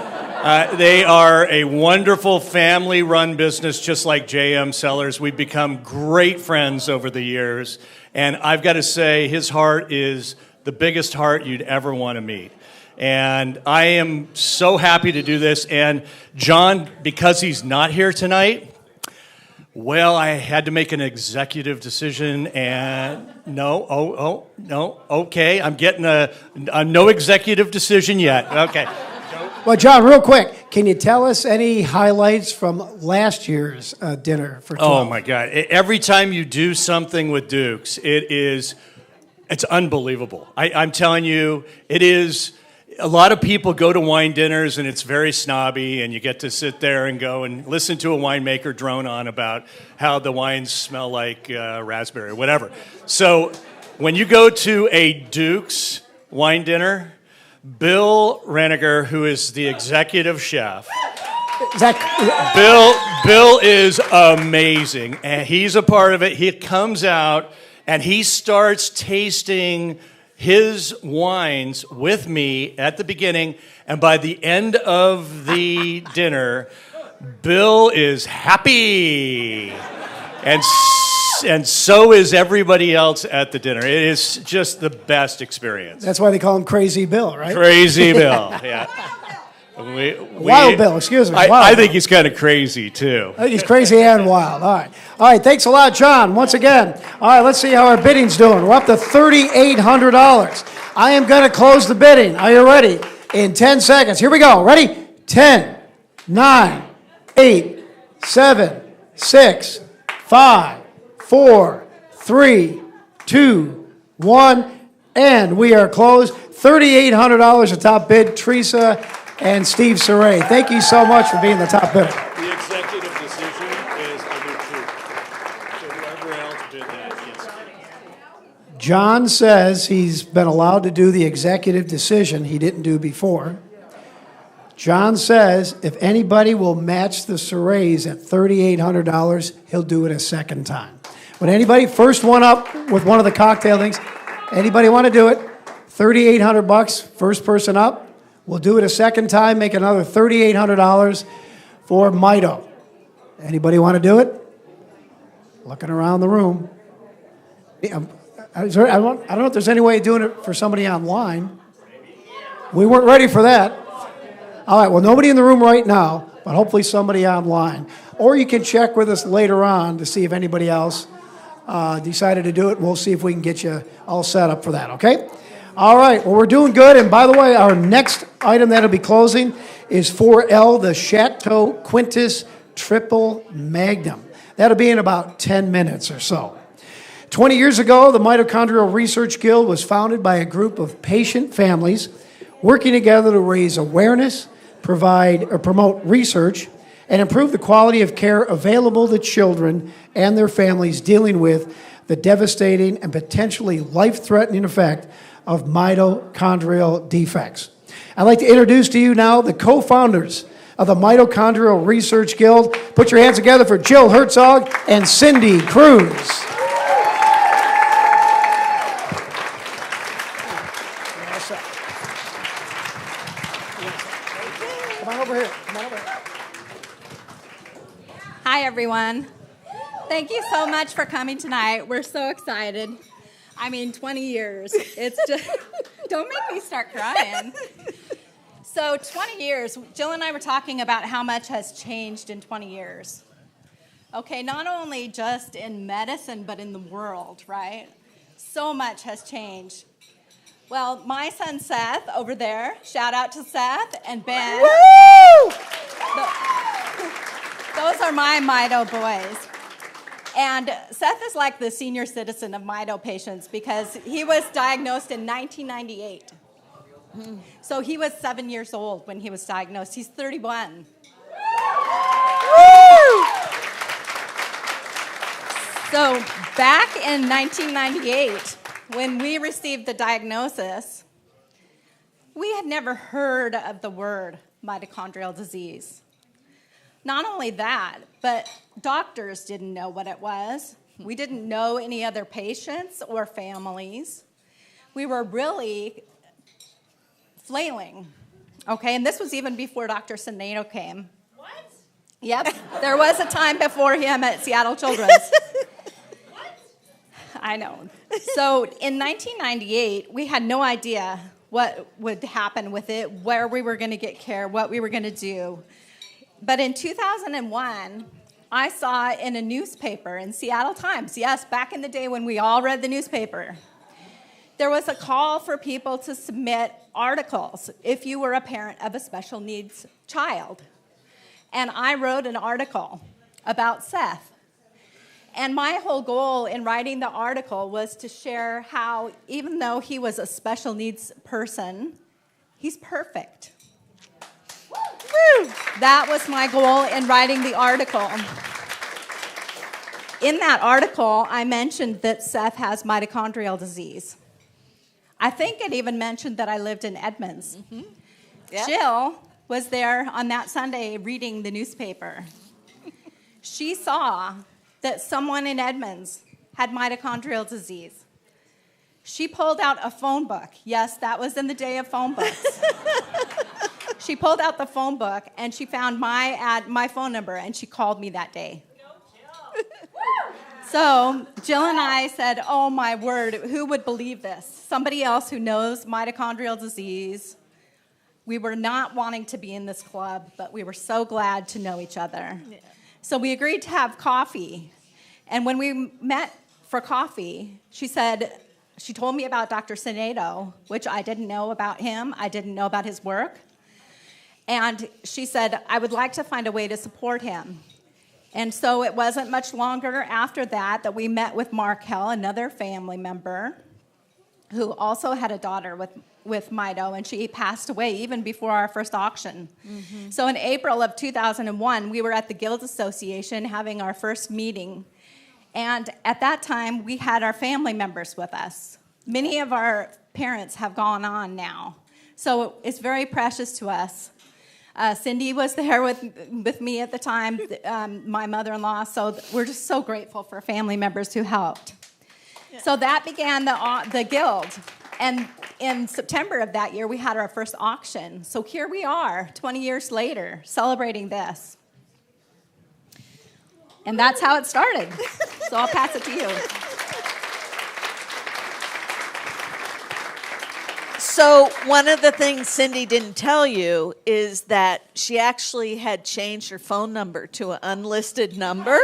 they are a wonderful family-run business, just like J.M. Sellers. We've become great friends over the years. And I've got to say, his heart is the biggest heart you'd ever want to meet. And I am so happy to do this. And John, because he's not here tonight, well, I had to make an executive decision, and no, okay, I'm getting a no executive decision yet. Okay. Well, John, real quick, can you tell us any highlights from last year's dinner for 12? Oh, my God. Every time you do something with Duke's, it's unbelievable. I'm telling you, it is. A lot of people go to wine dinners and it's very snobby, and you get to sit there and go and listen to a winemaker drone on about how the wines smell like raspberry or whatever. So when you go to a Duke's wine dinner, Bill Reniger, who is the executive chef, Bill is amazing, and he's a part of it. He comes out and he starts tasting his wines with me at the beginning, and by the end of the dinner, Bill is happy, and so is everybody else at the dinner. It is just the best experience. That's why they call him Crazy Bill, right? Crazy Bill, yeah. Wild Bill, excuse me. I think he's kind of crazy, too. I think he's crazy and wild. All right, thanks a lot, John, once again. All right, let's see how our bidding's doing. We're up to $3,800. I am going to close the bidding. Are you ready? In 10 seconds. Here we go. Ready? 10, 9, 8, 7, 6, 5, 4, 3, 2, 1, and we are closed. $3,800 the top bid. Teresa and Steve Saray, thank you so much for being the top bidder. The executive decision is under 2. So whoever else bid that gets it. John says he's been allowed to do the executive decision he didn't do before. John says if anybody will match the Sarays at $3,800, he'll do it a second time. Would anybody, first one up with one of the cocktail things, anybody want to do it? $3,800, first person up. We'll do it a second time, make another $3,800 for Mito. Anybody want to do it? Looking around the room. I don't know if there's any way of doing it for somebody online. We weren't ready for that. All right, well, nobody in the room right now, but hopefully somebody online. Or you can check with us later on to see if anybody else decided to do it. We'll see if we can get you all set up for that, okay? All right, well, we're doing good. And by the way, our next item that'll be closing is 4L, the Chateau Quintus Triple Magnum. That'll be in about 10 minutes or so. 20 years ago, the Mitochondrial Research Guild was founded by a group of patient families working together to raise awareness, provide or promote research and improve the quality of care available to children and their families dealing with the devastating and potentially life-threatening effect of mitochondrial defects. I'd like to introduce to you now the co-founders of the Mitochondrial Research Guild. Put your hands together for Jill Herzog and Cindy Cruz. Come on over here. Come on over here. Hi, everyone. Thank you so much for coming tonight. We're so excited. I mean, 20 years. It's just, don't make me start crying. So 20 years, Jill and I were talking about how much has changed in 20 years. Okay, not only just in medicine, but in the world, right? So much has changed. Well, my son Seth over there, shout out to Seth and Ben. Woo! Those are my Mito boys. And Seth is like the senior citizen of Mito patients because he was diagnosed in 1998. So he was 7 years old when he was diagnosed. He's 31. Woo! So back in 1998, when we received the diagnosis, we had never heard of the word mitochondrial disease. Not only that, but doctors didn't know what it was. We didn't know any other patients or families. We were really flailing, okay? And this was even before Dr. Sinedo came. What? Yep, there was a time before him at Seattle Children's. What? I know. So in 1998, we had no idea what would happen with it, where we were going to get care, what we were going to do. But in 2001, I saw in a newspaper in Seattle Times, yes, back in the day when we all read the newspaper, there was a call for people to submit articles if you were a parent of a special needs child. And I wrote an article about Seth. And my whole goal in writing the article was to share how, even though he was a special needs person, he's perfect. Woo! That was my goal in writing the article. In that article, I mentioned that Seth has mitochondrial disease. I think it even mentioned that I lived in Edmonds. Mm-hmm. Yep. Jill was there on that Sunday reading the newspaper. She saw that someone in Edmonds had mitochondrial disease. She pulled out a phone book. Yes, that was in the day of phone books. She pulled out the phone book and she found my phone number and she called me that day. So Jill and I said, oh my word, who would believe this? Somebody else who knows mitochondrial disease. We were not wanting to be in this club, but we were so glad to know each other. Yeah. So we agreed to have coffee. And when we met for coffee, she told me about Dr. Sinedo, which I didn't know about him. I didn't know about his work. And she said, I would like to find a way to support him. And so it wasn't much longer after that we met with Markel, another family member, who also had a daughter with Mito, and she passed away even before our first auction. Mm-hmm. So in April of 2001, we were at the Guild Association having our first meeting. And at that time, we had our family members with us. Many of our parents have gone on now. So it's very precious to us. Cindy was there with me at the time, my mother-in-law, so we're just so grateful for family members who helped. Yeah. So that began the Guild, and in September of that year, we had our first auction. So here we are, 20 years later, celebrating this. And that's how it started. So I'll pass it to you. So one of the things Cindy didn't tell you is that she actually had changed her phone number to an unlisted number.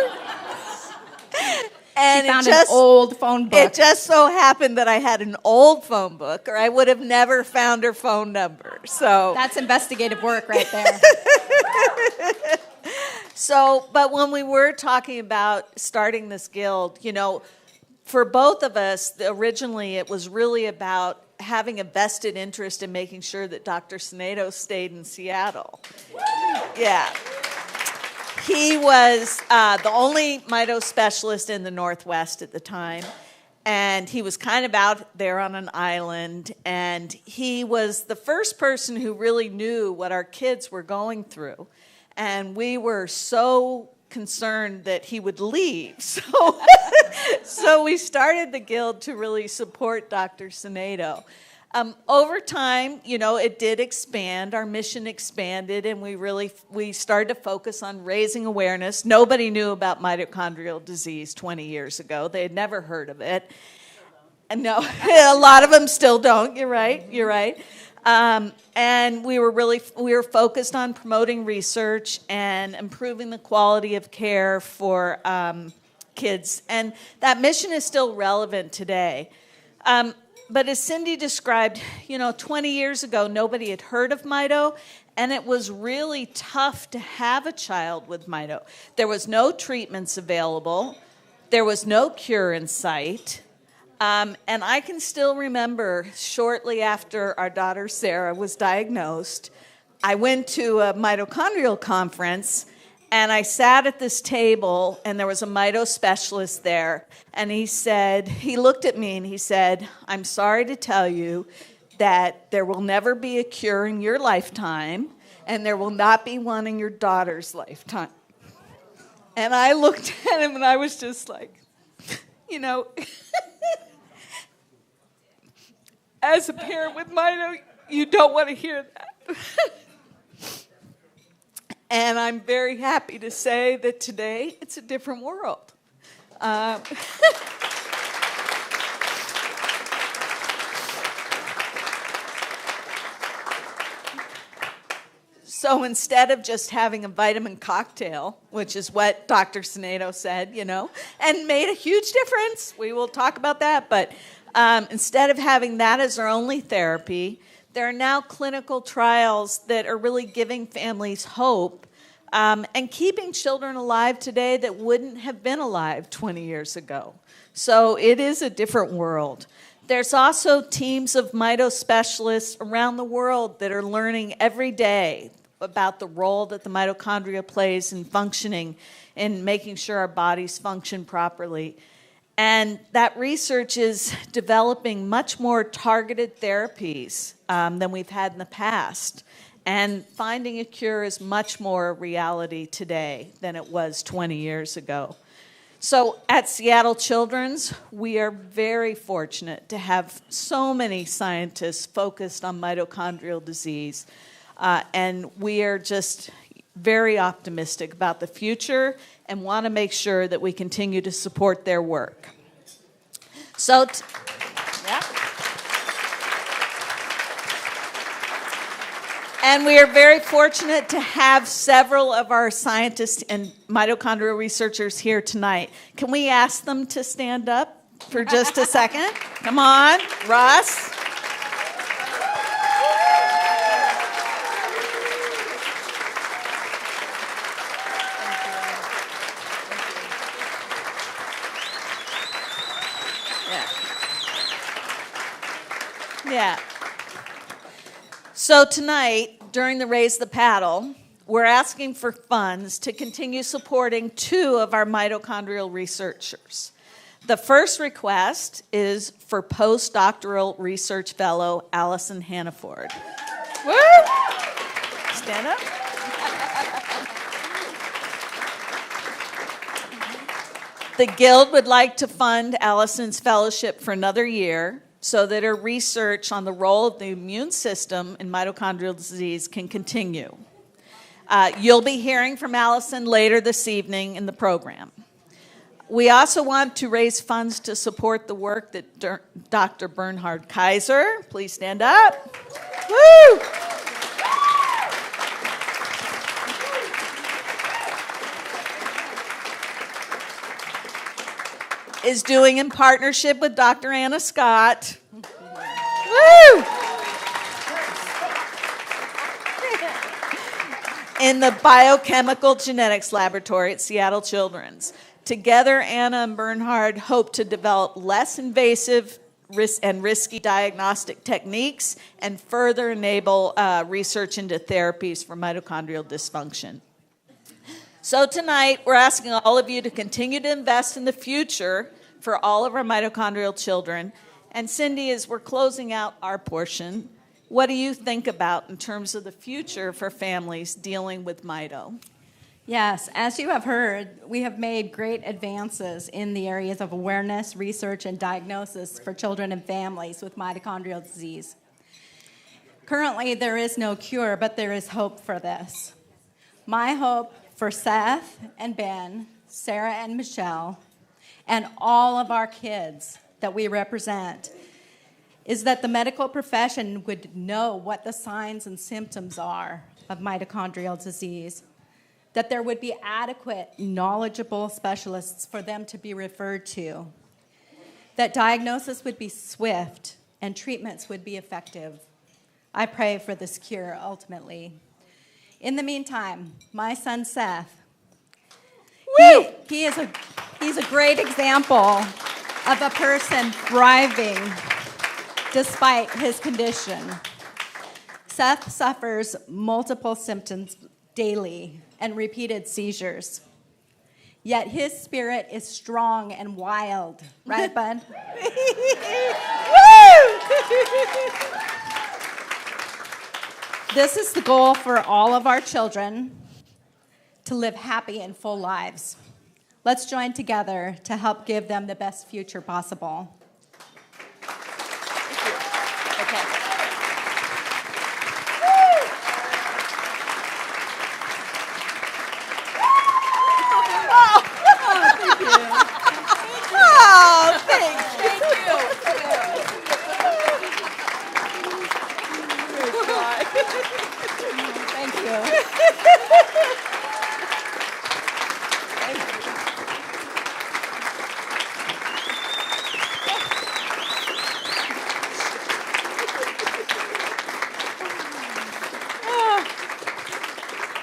And she found an old phone book. It just so happened that I had an old phone book, or I would have never found her phone number. So that's investigative work right there. So, but when we were talking about starting this guild, for both of us, originally it was really about having a vested interest in making sure that Dr. Sinedo stayed in Seattle. Yeah. He was the only mito specialist in the Northwest at the time. And he was kind of out there on an island. And he was the first person who really knew what our kids were going through. And we were so concerned that he would leave. So we started the Guild to really support Dr. Sinedo. Over time, it did expand. Our mission expanded, and we started to focus on raising awareness. Nobody knew about mitochondrial disease 20 years ago. They had never heard of it. And no, a lot of them still don't. You're right. And we were focused on promoting research and improving the quality of care for kids. And that mission is still relevant today. But as Cindy described, 20 years ago, nobody had heard of Mito, and it was really tough to have a child with Mito. There was no treatments available. There was no cure in sight. And I can still remember shortly after our daughter Sarah was diagnosed, I went to a mitochondrial conference, and I sat at this table, and there was a mito specialist there, and he looked at me and he said, "I'm sorry to tell you that there will never be a cure in your lifetime, and there will not be one in your daughter's lifetime." And I looked at him and I was just like, as a parent with Mito, you don't want to hear that. And I'm very happy to say that today it's a different world. So instead of just having a vitamin cocktail, which is what Dr. Sinedo said, and made a huge difference, we will talk about that, but instead of having that as our only therapy, there are now clinical trials that are really giving families hope and keeping children alive today that wouldn't have been alive 20 years ago. So it is a different world. There's also teams of mito specialists around the world that are learning every day about the role that the mitochondria plays in functioning, in making sure our bodies function properly. And that research is developing much more targeted therapies than we've had in the past. And finding a cure is much more a reality today than it was 20 years ago. So at Seattle Children's, we are very fortunate to have so many scientists focused on mitochondrial disease. And we are just very optimistic about the future and want to make sure that we continue to support their work. So, and we are very fortunate to have several of our scientists and mitochondrial researchers here tonight. Can we ask them to stand up for just a second? Come on, Russ. Yeah. So tonight, during the Raise the Paddle, we're asking for funds to continue supporting two of our mitochondrial researchers. The first request is for postdoctoral research fellow Allison Hannaford. Woo! Stand up. The Guild would like to fund Allison's fellowship for another year, so that her research on the role of the immune system in mitochondrial disease can continue. You'll be hearing from Allison later this evening in the program. We also want to raise funds to support the work that Dr. Bernhard Kaiser, please stand up. Woo! Is doing in partnership with Dr. Anna Scott. Woo! In the Biochemical Genetics Laboratory at Seattle Children's. Together, Anna and Bernhard hope to develop less invasive and risky diagnostic techniques and further enable research into therapies for mitochondrial dysfunction. So tonight, we're asking all of you to continue to invest in the future for all of our mitochondrial children. And Cindy, as we're closing out our portion, what do you think about in terms of the future for families dealing with mito? Yes, as you have heard, we have made great advances in the areas of awareness, research, and diagnosis for children and families with mitochondrial disease. Currently, there is no cure, but there is hope for this. My hope for Seth and Ben, Sarah and Michelle, and all of our kids that we represent is that the medical profession would know what the signs and symptoms are of mitochondrial disease, that there would be adequate, knowledgeable specialists for them to be referred to, that diagnosis would be swift and treatments would be effective. I pray for this cure ultimately. In the meantime, my son Seth, he's a great example of a person thriving despite his condition. Seth suffers multiple symptoms daily and repeated seizures. Yet his spirit is strong and wild. Right, bud? This is the goal for all of our children, to live happy and full lives. Let's join together to help give them the best future possible.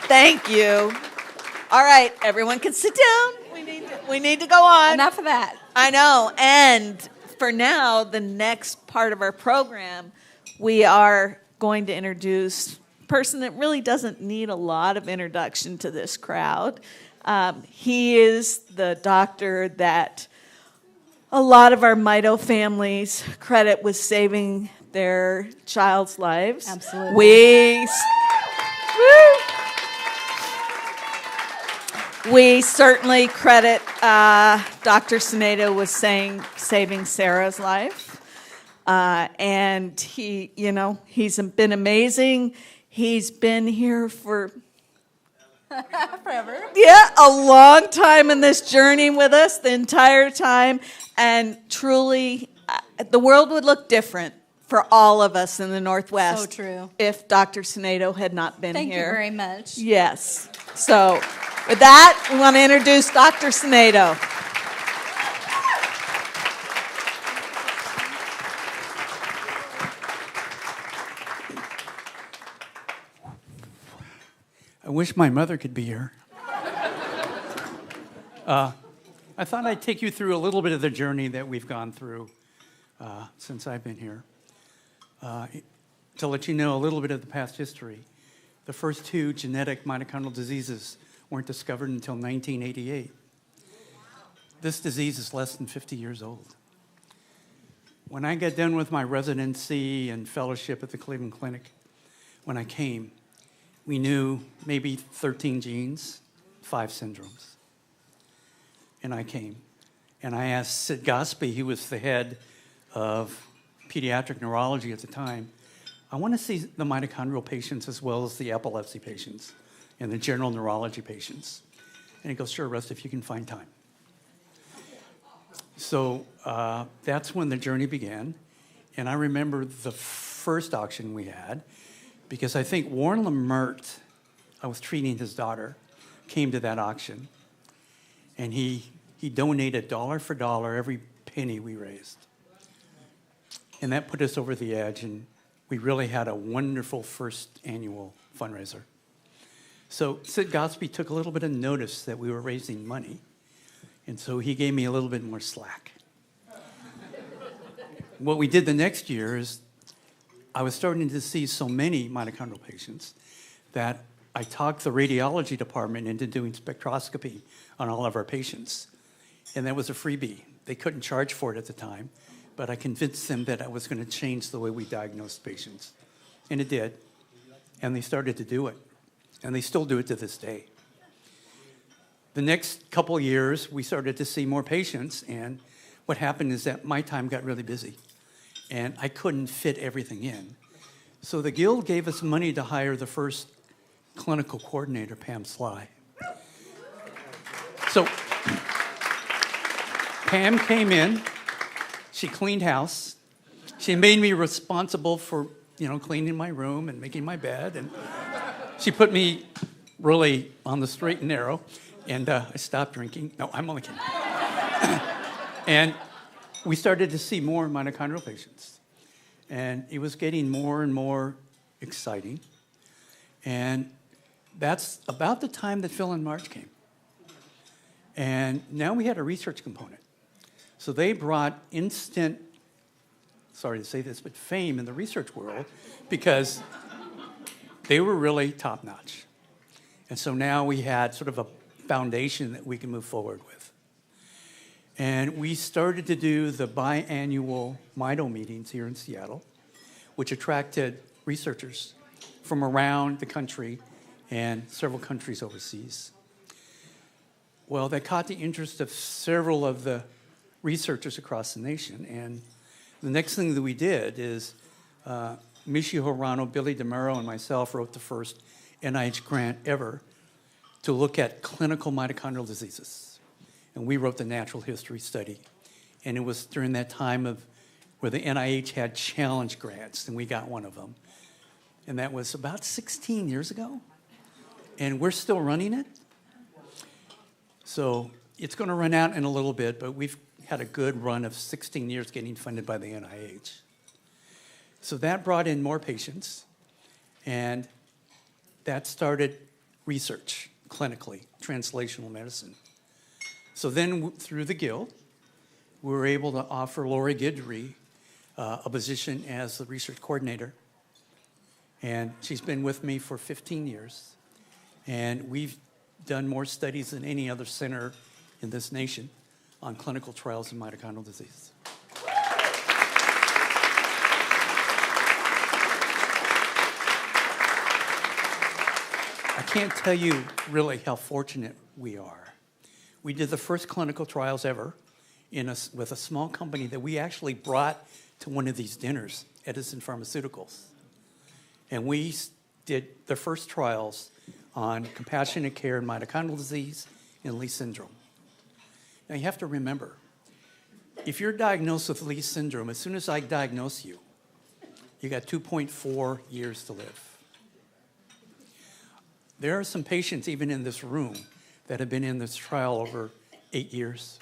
Thank you. All right, everyone can sit down. We need to go on. Enough of that. I know. And for now, the next part of our program, we are going to introduce a person that really doesn't need a lot of introduction to this crowd. He is the doctor that a lot of our Mito families credit with saving their child's lives. Absolutely. We certainly credit Dr. Sinedo with saving Sarah's life. And he's been amazing. He's been here for forever. Yeah, a long time in this journey with us, the entire time. And truly, the world would look different for all of us in the Northwest. So true. If Dr. Sinedo had not been Thank here. you very much. Yes. So with that, we want to introduce Dr. Sinedo. I wish my mother could be here. I thought I'd take you through a little bit of the journey that we've gone through since I've been here. To let you know a little bit of the past history, the first 2 genetic mitochondrial diseases weren't discovered until 1988. This disease is less than 50 years old. When I got done with my residency and fellowship at the Cleveland Clinic, when I came, we knew maybe 13 genes, 5 syndromes. And I came. And I asked Sid Gosby, who was the head of pediatric neurology at the time, I want to see the mitochondrial patients as well as the epilepsy patients and the general neurology patients. And he goes, sure, Russ, if you can find time. So that's when the journey began. And I remember the first auction we had, because I think Warren Lamert, I was treating his daughter, came to that auction. And he donated dollar for dollar every penny we raised. And that put us over the edge, and we really had a wonderful first annual fundraiser. So Sid Gosby took a little bit of notice that we were raising money, and so he gave me a little bit more slack. What we did the next year is I was starting to see so many mitochondrial patients that I talked the radiology department into doing spectroscopy on all of our patients. And that was a freebie. They couldn't charge for it at the time, but I convinced them that I was going to change the way we diagnosed patients. And it did. And they started to do it. And they still do it to this day. The next couple of years, we started to see more patients, and what happened is that my time got really busy, and I couldn't fit everything in. So the Guild gave us money to hire the first clinical coordinator, Pam Sly. So Pam came in, she cleaned house, she made me responsible for, cleaning my room and making my bed, and she put me really on the straight and narrow, and I stopped drinking. No, I'm only kidding. And we started to see more mitochondrial patients, and it was getting more and more exciting. And that's about the time that Phil and Marge came. And now we had a research component. So they brought instant, sorry to say this, but fame in the research world because they were really top-notch. And so now we had sort of a foundation that we can move forward with. And we started to do the biannual Mito meetings here in Seattle, which attracted researchers from around the country and several countries overseas. Well, that caught the interest of several of the researchers across the nation. And the next thing that we did is Michi Horano, Billy DeMuro, and myself wrote the first NIH grant ever to look at clinical mitochondrial diseases. And we wrote the natural history study. And it was during that time of where the NIH had challenge grants, and we got one of them. And that was about 16 years ago. And we're still running it. So it's going to run out in a little bit, but we've had a good run of 16 years getting funded by the NIH. So that brought in more patients, and that started research clinically, translational medicine. So then through the Guild, we were able to offer Lori Guidry a position as the research coordinator. And she's been with me for 15 years. And we've done more studies than any other center in this nation on clinical trials in mitochondrial disease. I can't tell you really how fortunate we are. We did the first clinical trials ever with a small company that we actually brought to one of these dinners, Edison Pharmaceuticals. And we did the first trials on compassionate care in mitochondrial disease and Leigh syndrome. Now you have to remember, if you're diagnosed with Leigh syndrome, as soon as I diagnose you, you got 2.4 years to live. There are some patients even in this room that have been in this trial over 8 years.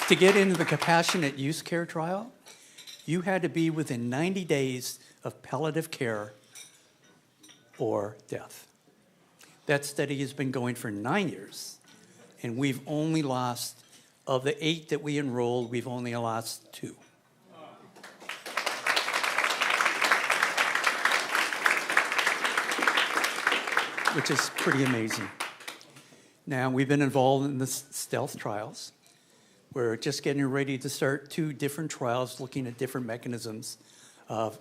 To get into the compassionate use care trial, you had to be within 90 days of palliative care or death. That study has been going for 9 years, and we've only lost, of the 8 that we enrolled, we've only lost 2. Which is pretty amazing. Now, we've been involved in the stealth trials. We're just getting ready to start 2 different trials looking at different mechanisms of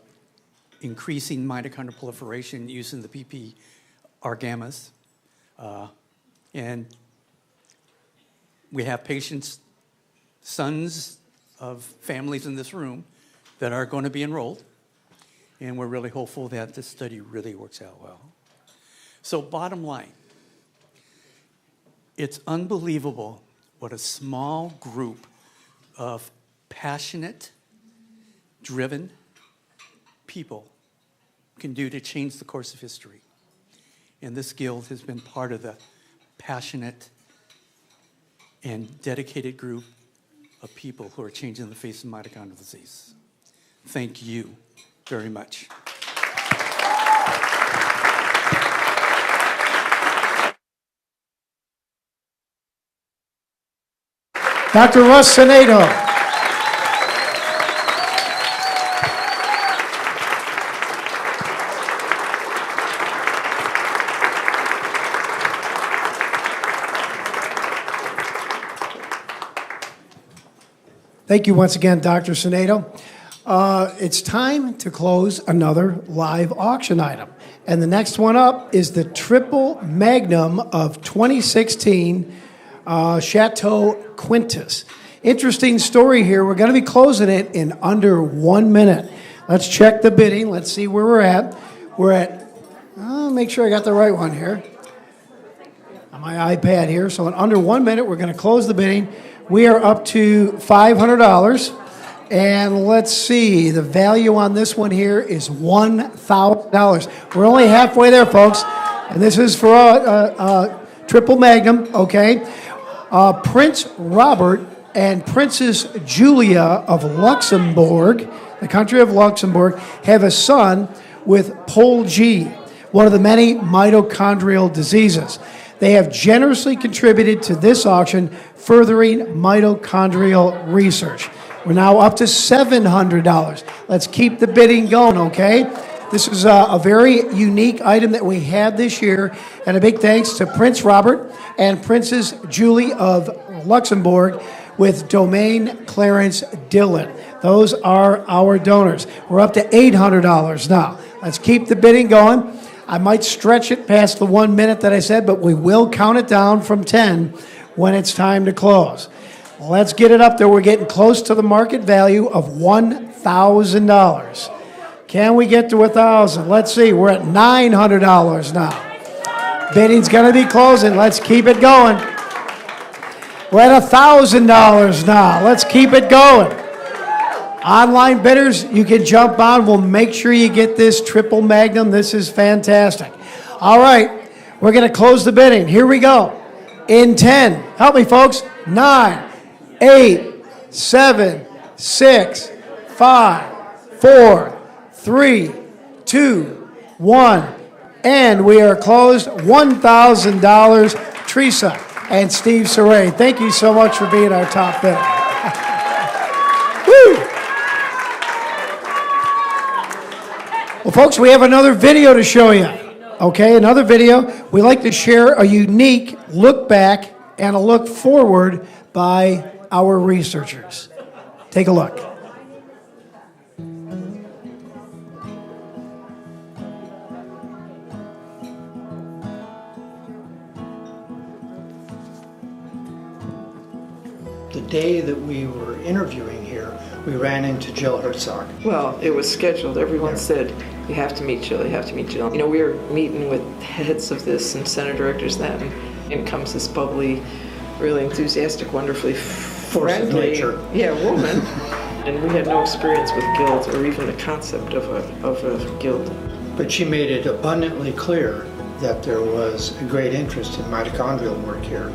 increasing mitochondrial proliferation using the PPR gammas. And we have patients, sons of families in this room that are going to be enrolled. And we're really hopeful that this study really works out well. So bottom line, it's unbelievable what a small group of passionate, driven people can do to change the course of history. And this guild has been part of the passionate and dedicated group of people who are changing the face of mitochondrial disease. Thank you very much. Dr. Russ Sinedo. Thank you once again, Dr. Sinedo. It's time to close another live auction item. And the next one up is the Triple Magnum of 2016 Chateau Quintus. Interesting story here. We're going to be closing it in under 1 minute. Let's check the bidding. Let's see where we're at. We're at, make sure I got the right one here. On my iPad here. So in under 1 minute, we're going to close the bidding. We are up to $500. And let's see, the value on this one here is $1,000. We're only halfway there, folks. And this is for Triple Magnum, okay? Prince Robert and Princess Julia of Luxembourg, the country of Luxembourg, have a son with Pol G, one of the many mitochondrial diseases. They have generously contributed to this auction, furthering mitochondrial research. We're now up to $700. Let's keep the bidding going, okay? This is a very unique item that we had this year, and a big thanks to Prince Robert and Princess Julie of Luxembourg with Domain Clarence Dillon. Those are our donors. We're up to $800 now. Let's keep the bidding going. I might stretch it past the 1 minute that I said, but we will count it down from 10 when it's time to close. Let's get it up there. We're getting close to the market value of $1,000. Can we get to $1,000? Let's see. We're at $900 now. Bidding's going to be closing. Let's keep it going. We're at $1,000 now. Let's keep it going. Online bidders, you can jump on. We'll make sure you get this Triple Magnum. This is fantastic. All right. We're going to close the bidding. Here we go. In 10. Help me, folks. 9. 8, 7, 6, 5, 4, 3, 2, 1, and we are closed. $1,000. Teresa and Steve Saray, thank you so much for being our top bidder. Woo! Well, folks, we have another video to show you. Okay, another video. We like to share a unique look back and a look forward by our researchers. Take a look. The day that we were interviewing here, we ran into Jill Herzog. Well, it was scheduled. Everyone said, you have to meet Jill, you have to meet Jill. You know, we were meeting with heads of this and Senate directors then, and in comes this bubbly, really enthusiastic, wonderfully friendly woman. And we had no experience with guilds or even the concept of a guild. But she made it abundantly clear that there was a great interest in mitochondrial work here.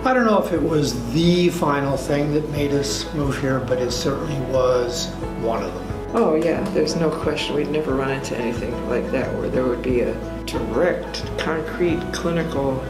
I don't know if it was the final thing that made us move here, but it certainly was one of them. Oh yeah, there's no question. We'd never run into anything like that where there would be a direct, concrete, clinical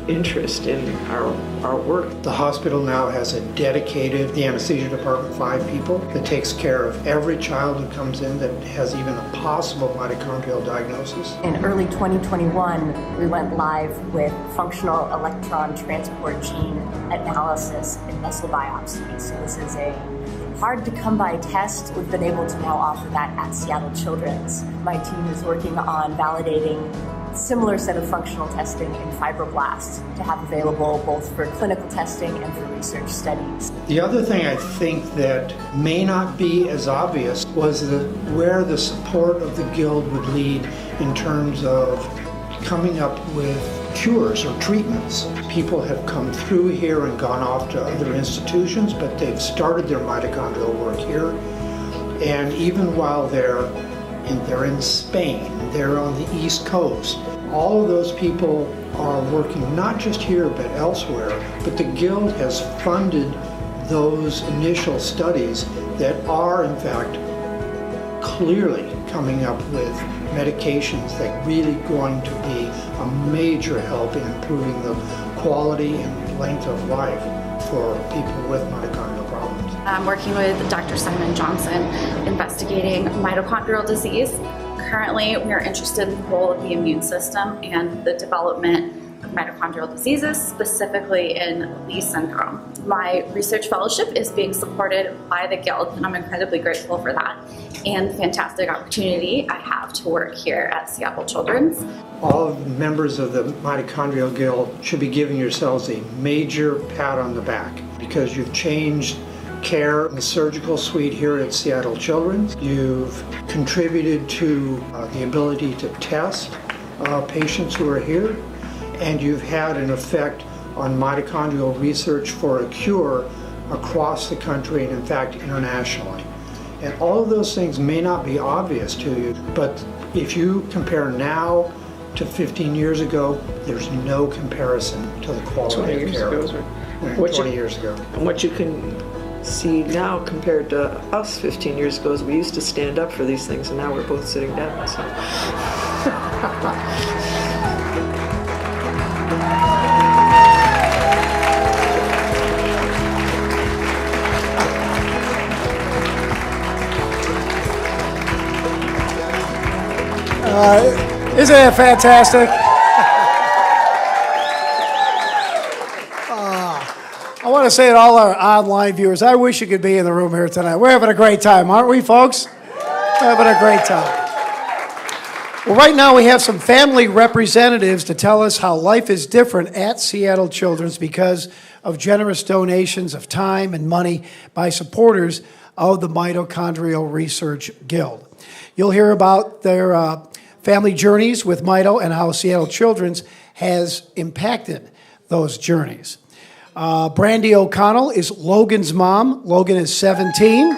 interest in our work. The hospital now has a dedicated, the anesthesia department, 5 people that takes care of every child who comes in that has even a possible mitochondrial diagnosis. In early 2021, we went live with functional electron transport gene analysis in muscle biopsy. So this is a hard to come by test. We've been able to now offer that at Seattle Children's. My team is working on validating similar set of functional testing in fibroblasts to have available both for clinical testing and for research studies. The other thing I think that may not be as obvious was where the support of the Guild would lead in terms of coming up with cures or treatments. People have come through here and gone off to other institutions, but they've started their mitochondrial work here. And even while they're in Spain, they're on the East Coast. All of those people are working not just here but elsewhere, but the Guild has funded those initial studies that are in fact clearly coming up with medications that are really going to be a major help in improving the quality and length of life for people with mitochondrial problems. I'm working with Dr. Simon Johnson investigating mitochondrial disease. Currently, we are interested in the role of the immune system and the development of mitochondrial diseases, specifically in Lee syndrome. My research fellowship is being supported by the Guild, and I'm incredibly grateful for that, and the fantastic opportunity I have to work here at Seattle Children's. All members of the Mitochondrial Guild should be giving yourselves a major pat on the back because you've changed care in the surgical suite here at Seattle Children's. You've contributed to the ability to test patients who are here, and you've had an effect on mitochondrial research for a cure across the country and in fact internationally. And all of those things may not be obvious to you, but if you compare now to 15 years ago, there's no comparison to the quality of care. 20 years ago. And what you can see now compared to us 15 years ago is we used to stand up for these things, and now we're both sitting down. So. Isn't that fantastic? I want to say to all our online viewers, I wish you could be in the room here tonight. We're having a great time, aren't we, folks? We're having a great time. Well, right now we have some family representatives to tell us how life is different at Seattle Children's because of generous donations of time and money by supporters of the Mitochondrial Research Guild. You'll hear about their family journeys with Mito and how Seattle Children's has impacted those journeys. Brandy O'Connell is Logan's mom. Logan is 17.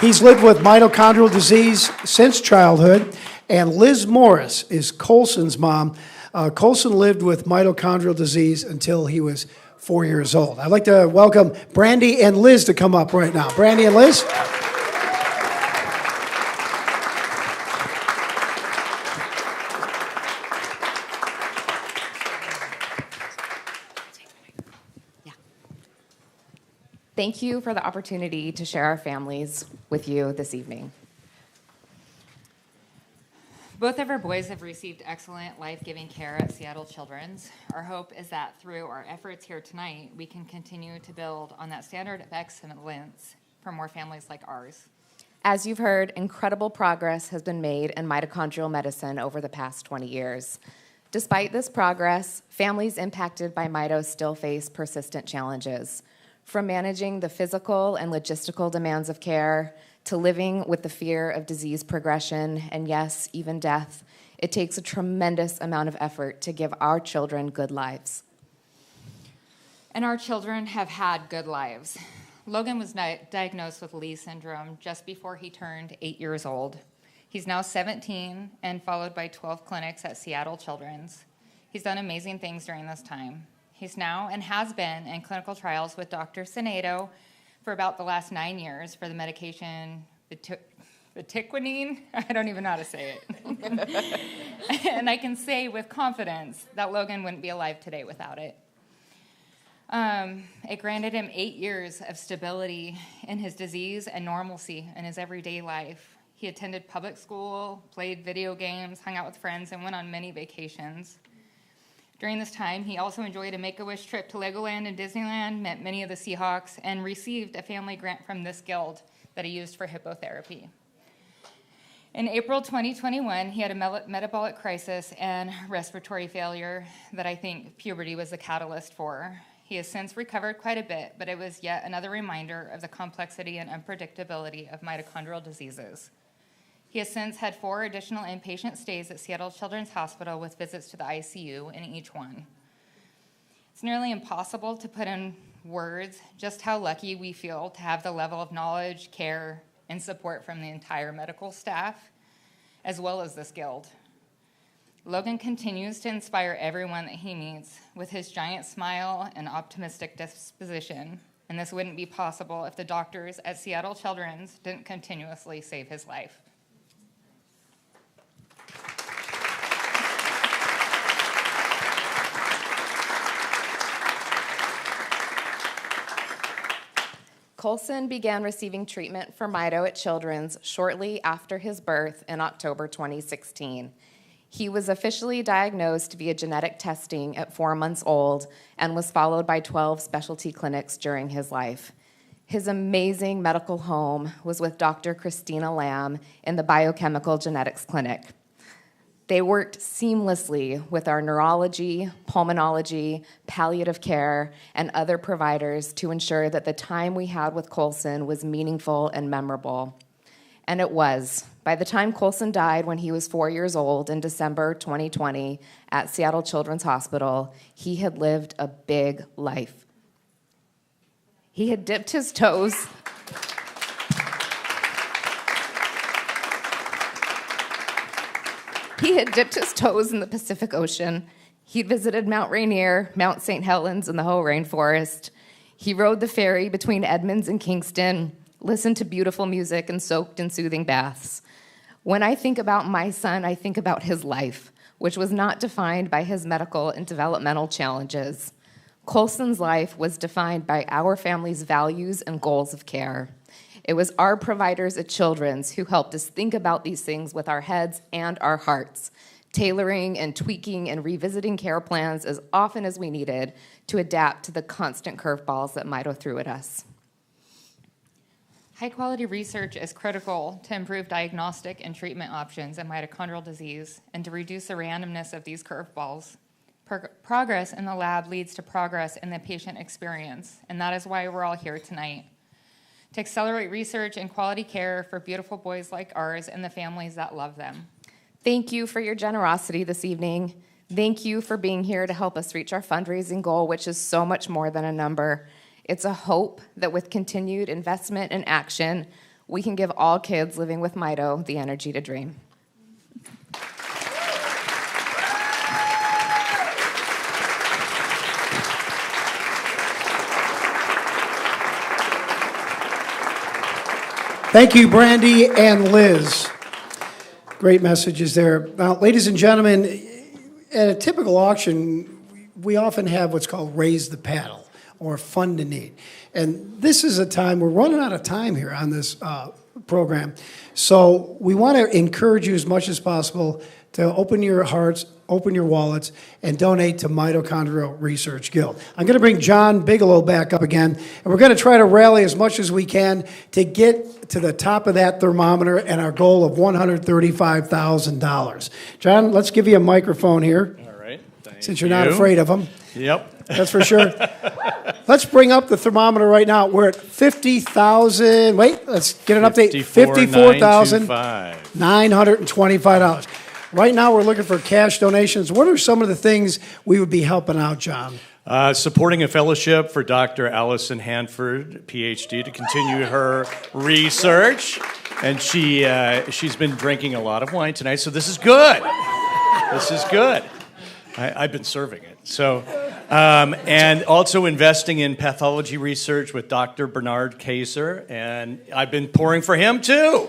He's lived with mitochondrial disease since childhood. And Liz Morris is Colson's mom. Colson lived with mitochondrial disease until he was 4 years old. I'd like to welcome Brandy and Liz to come up right now. Brandy and Liz. Thank you for the opportunity to share our families with you this evening. Both of our boys have received excellent, life-giving care at Seattle Children's. Our hope is that through our efforts here tonight, we can continue to build on that standard of excellence for more families like ours. As you've heard, incredible progress has been made in mitochondrial medicine over the past 20 years. Despite this progress, families impacted by Mito still face persistent challenges. From managing the physical and logistical demands of care to living with the fear of disease progression and, yes, even death, it takes a tremendous amount of effort to give our children good lives. And our children have had good lives. Logan was diagnosed with Lee syndrome just before he turned 8 years old. He's now 17 and followed by 12 clinics at Seattle Children's. He's done amazing things during this time. He's now and has been in clinical trials with Dr. Sinedo for about the last 9 years for the medication vatiquinine. I don't even know how to say it. And I can say with confidence that Logan wouldn't be alive today without it. It granted him 8 years of stability in his disease and normalcy in his everyday life. He attended public school, played video games, hung out with friends, and went on many vacations. During this time, he also enjoyed a Make-A-Wish trip to Legoland and Disneyland, met many of the Seahawks, and received a family grant from this guild that he used for hippotherapy. In April 2021, he had a metabolic crisis and respiratory failure that I think puberty was the catalyst for. He has since recovered quite a bit, but it was yet another reminder of the complexity and unpredictability of mitochondrial diseases. He has since had 4 additional inpatient stays at Seattle Children's Hospital with visits to the ICU in each one. It's nearly impossible to put in words just how lucky we feel to have the level of knowledge, care, and support from the entire medical staff, as well as this guild. Logan continues to inspire everyone that he meets with his giant smile and optimistic disposition, and this wouldn't be possible if the doctors at Seattle Children's didn't continuously save his life. Colson began receiving treatment for Mito at Children's shortly after his birth in October 2016. He was officially diagnosed via genetic testing at 4 months old and was followed by 12 specialty clinics during his life. His amazing medical home was with Dr. Christina Lamb in the Biochemical Genetics Clinic. They worked seamlessly with our neurology, pulmonology, palliative care, and other providers to ensure that the time we had with Colson was meaningful and memorable. And it was. By the time Colson died when he was 4 years old in December 2020 at Seattle Children's Hospital, he had lived a big life. He had dipped his toes. He had dipped his toes in the Pacific Ocean. He'd visited Mount Rainier, Mount St. Helens, and the Hoh Rainforest. He rode the ferry between Edmonds and Kingston, listened to beautiful music, and soaked in soothing baths. When I think about my son, I think about his life, which was not defined by his medical and developmental challenges. Colson's life was defined by our family's values and goals of care. It was our providers at Children's who helped us think about these things with our heads and our hearts, tailoring and tweaking and revisiting care plans as often as we needed to adapt to the constant curveballs that Mito threw at us. High-quality research is critical to improve diagnostic and treatment options in mitochondrial disease and to reduce the randomness of these curveballs. Progress in the lab leads to progress in the patient experience, and that is why we're all here tonight. To accelerate research and quality care for beautiful boys like ours and the families that love them. Thank you for your generosity this evening. Thank you for being here to help us reach our fundraising goal, which is so much more than a number. It's a hope that with continued investment and action, we can give all kids living with Mito the energy to dream. Thank you, Brandy and Liz. Great messages there. Now, ladies and gentlemen, at a typical auction, we often have what's called raise the paddle or fund a need. And this is a time, we're running out of time here on this program. So we want to encourage you as much as possible to open your hearts, open your wallets, and donate to Mitochondrial Research Guild. I'm going to bring John Bigelow back up again, and we're going to try to rally as much as we can to get to the top of that thermometer and our goal of $135,000. John, let's give you a microphone here. All right. Since you're not afraid of them. Yep. That's for sure. Let's bring up the thermometer right now. We're at 50,000. Wait, let's get an update. $54,925. Right now, we're looking for cash donations. What are some of the things we would be helping out, John? Supporting a fellowship for Dr. Allison Hanford, PhD, to continue her research. And she's been drinking a lot of wine tonight, so this is good. This is good. I've been serving it. So, and also investing in pathology research with Dr. Bernard Kaiser, and I've been pouring for him too.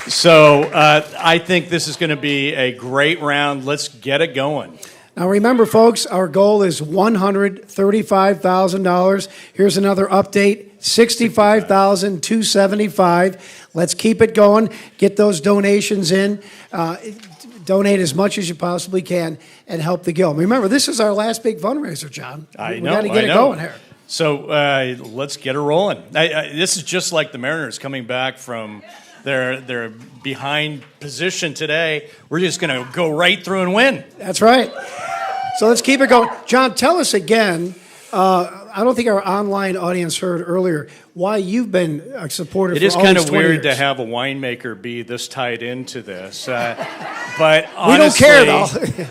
So I think this is going to be a great round. Let's get it going. Now remember, folks, our goal is $135,000. Here's another update, $65,275. Let's keep it going. Get those donations in. Donate as much as you possibly can and help the Guild. Remember, this is our last big fundraiser, John. I know. We got to get it going here. So let's get it rolling. This is just like the Mariners coming back from their behind position today. We're just going to go right through and win. That's right. So let's keep it going. John, tell us again, I don't think our online audience heard earlier, why you've been a supporter for all these 20 years. It is kind of weird to have a winemaker be this tied into this. But honestly, we don't care, though.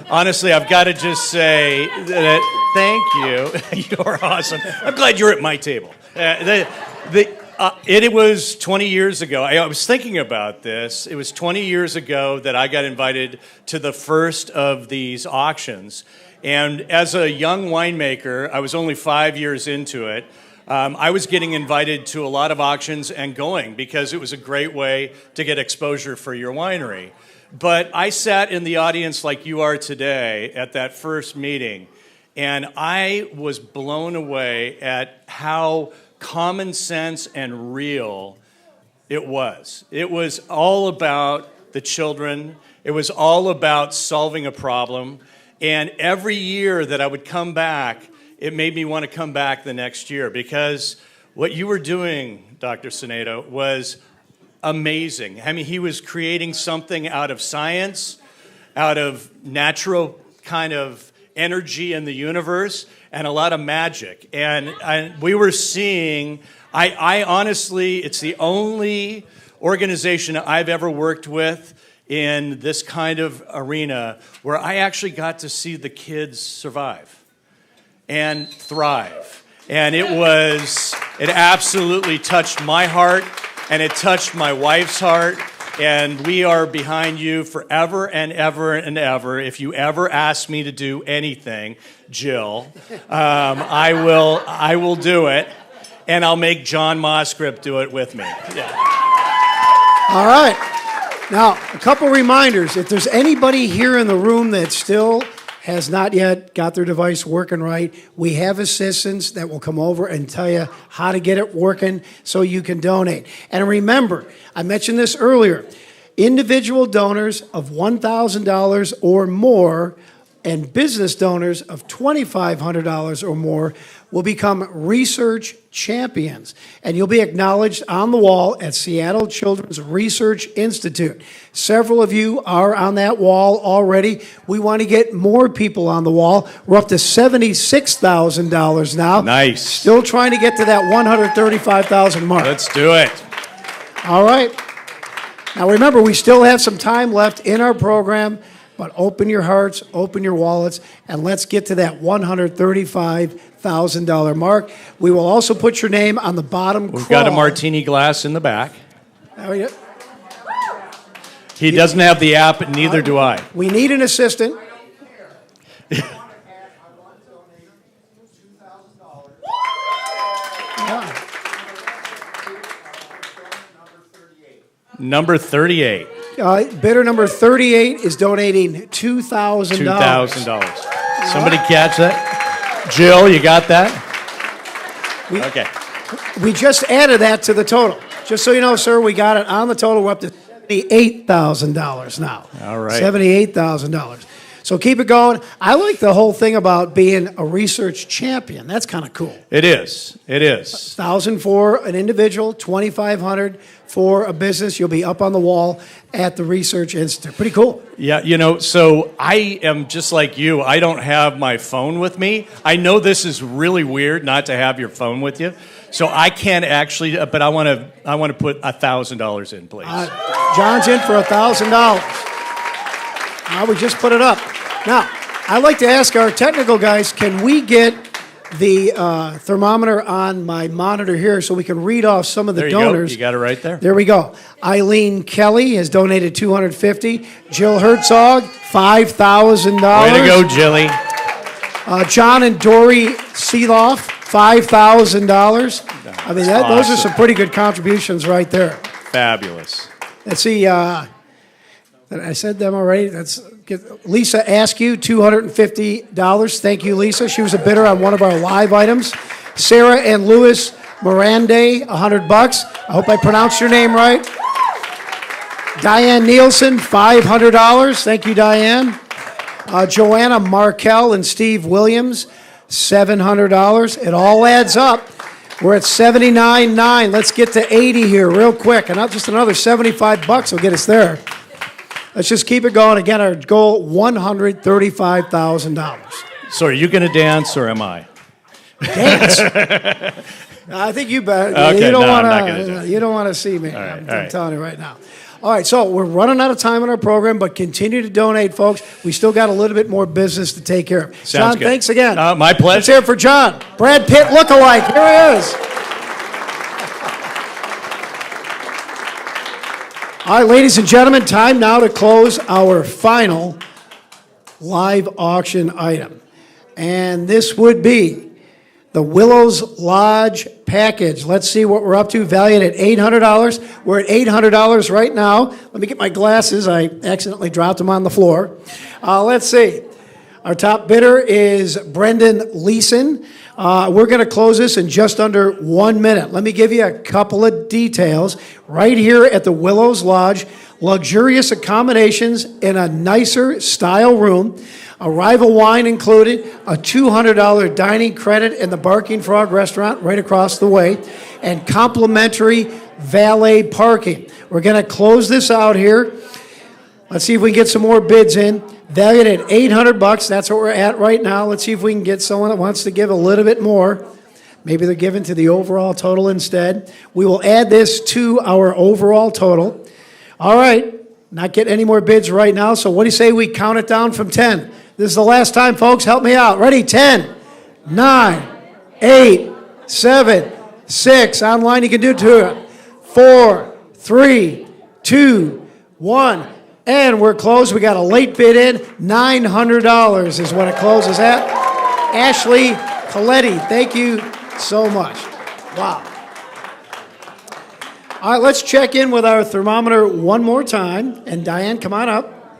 Honestly, I've got to just say that thank you. You're awesome. I'm glad you're at my table. It was 20 years ago. I was thinking about this. It was 20 years ago that I got invited to the first of these auctions. And as a young winemaker, I was only 5 years into it. I was getting invited to a lot of auctions and going because it was a great way to get exposure for your winery. But I sat in the audience like you are today at that first meeting, and I was blown away at how common sense and real it was. It was all about the children. It was all about solving a problem. And every year that I would come back, it made me want to come back the next year, because what you were doing, Dr. Sinedo, was amazing. I mean, he was creating something out of science, out of natural kind of energy in the universe, and a lot of magic. And we were seeing, I honestly, it's the only organization I've ever worked with in this kind of arena where I actually got to see the kids survive and thrive. And it absolutely touched my heart, and it touched my wife's heart. And we are behind you forever and ever and ever. If you ever ask me to do anything, Jill, I will do it, and I'll make John Moscrip do it with me. Yeah. All right. Now, a couple reminders. If there's anybody here in the room that still has not yet got their device working right, we have assistants that will come over and tell you how to get it working so you can donate. And remember, I mentioned this earlier, individual donors of $1,000 or more and business donors of $2,500 or more will become research champions. And you'll be acknowledged on the wall at Seattle Children's Research Institute. Several of you are on that wall already. We want to get more people on the wall. We're up to $76,000 now. Nice. Still trying to get to that $135,000 mark. Let's do it. All right. Now remember, we still have some time left in our program, but open your hearts, open your wallets, and let's get to that $135,000 mark. We will also put your name on the bottom We've crawl. got a martini glass in the back. Oh, yeah. He doesn't have the app, and neither do I. We need an assistant. Number 38. Bidder number 38 is donating $2,000. $2,000. Somebody catch that? Jill, you got that? Okay. We just added that to the total. Just so you know, sir, we got it on the total. We're up to $78,000 now. All right. $78,000. So keep it going. I like the whole thing about being a research champion. That's kind of cool. It is. It is. $1,000 for an individual, $2,500 for a business. You'll be up on the wall at the Research Institute. Pretty cool. Yeah, you know, so I am just like you. I don't have my phone with me. I know this is really weird not to have your phone with you. So I can't actually, but I want to put $1,000 in, please. John's in for $1,000. Now we just put it up. Now, I'd like to ask our technical guys, can we get the thermometer on my monitor here so we can read off some of the There you donors? go. You got it right there. There we go. Eileen Kelly has donated $250. Jill Herzog, $5,000. Way to go, Jilly. John and Dory Seeloff, $5,000. I mean, those are some pretty good contributions right there. Fabulous. Let's see. I said them already. Lisa Askew, $250. Thank you, Lisa. She was a bidder on one of our live items. Sarah and Louis Morande, $100. I hope I pronounced your name right. Diane Nielsen, $500. Thank you, Diane. Joanna Markell and Steve Williams, $700. It all adds up. We're at $79.9. Let's get to 80 here real quick. And just another $75 will get us there. Let's just keep it going. Again, our goal, $135,000. So are you going to dance or am I? Dance? I think you better. Okay, you don't no, want I'm not gonna do to. it. You don't want to see me. All right, I'm all right. telling you right now. All right, so we're running out of time in our program, but continue to donate, folks. We still got a little bit more business to take care of. Sounds John, good. thanks again. My pleasure. Let's hear it for John. Brad Pitt lookalike. Here he is. All right, ladies and gentlemen, time now to close our final live auction item. And this would be the Willows Lodge package. Let's see what we're up to, valued at $800. We're at $800 right now. Let me get my glasses. I accidentally dropped them on the floor. Let's see. Our top bidder is Brendan Leeson. We're going to close this in just under 1 minute. Let me give you a couple of details. Right here at the Willows Lodge, luxurious accommodations in a nicer style room, arrival wine included, a $200 dining credit in the Barking Frog restaurant right across the way, and complimentary valet parking. We're going to close this out here. Let's see if we can get some more bids in. Valued at $800. That's what we're at right now. Let's see if we can get someone that wants to give a little bit more. Maybe they're giving to the overall total instead. We will add this to our overall total. All right. Not getting any more bids right now. So what do you say we count it down from 10? This is the last time, folks. Help me out. Ready? 10, 9, 8, 7, 6. Online, you can do 2, 4, 3, 2, 1. And we're closed. We got a late bid in. $900 is what it closes at. Ashley Coletti, thank you so much. Wow. All right, let's check in with our thermometer one more time. And Diane, come on up.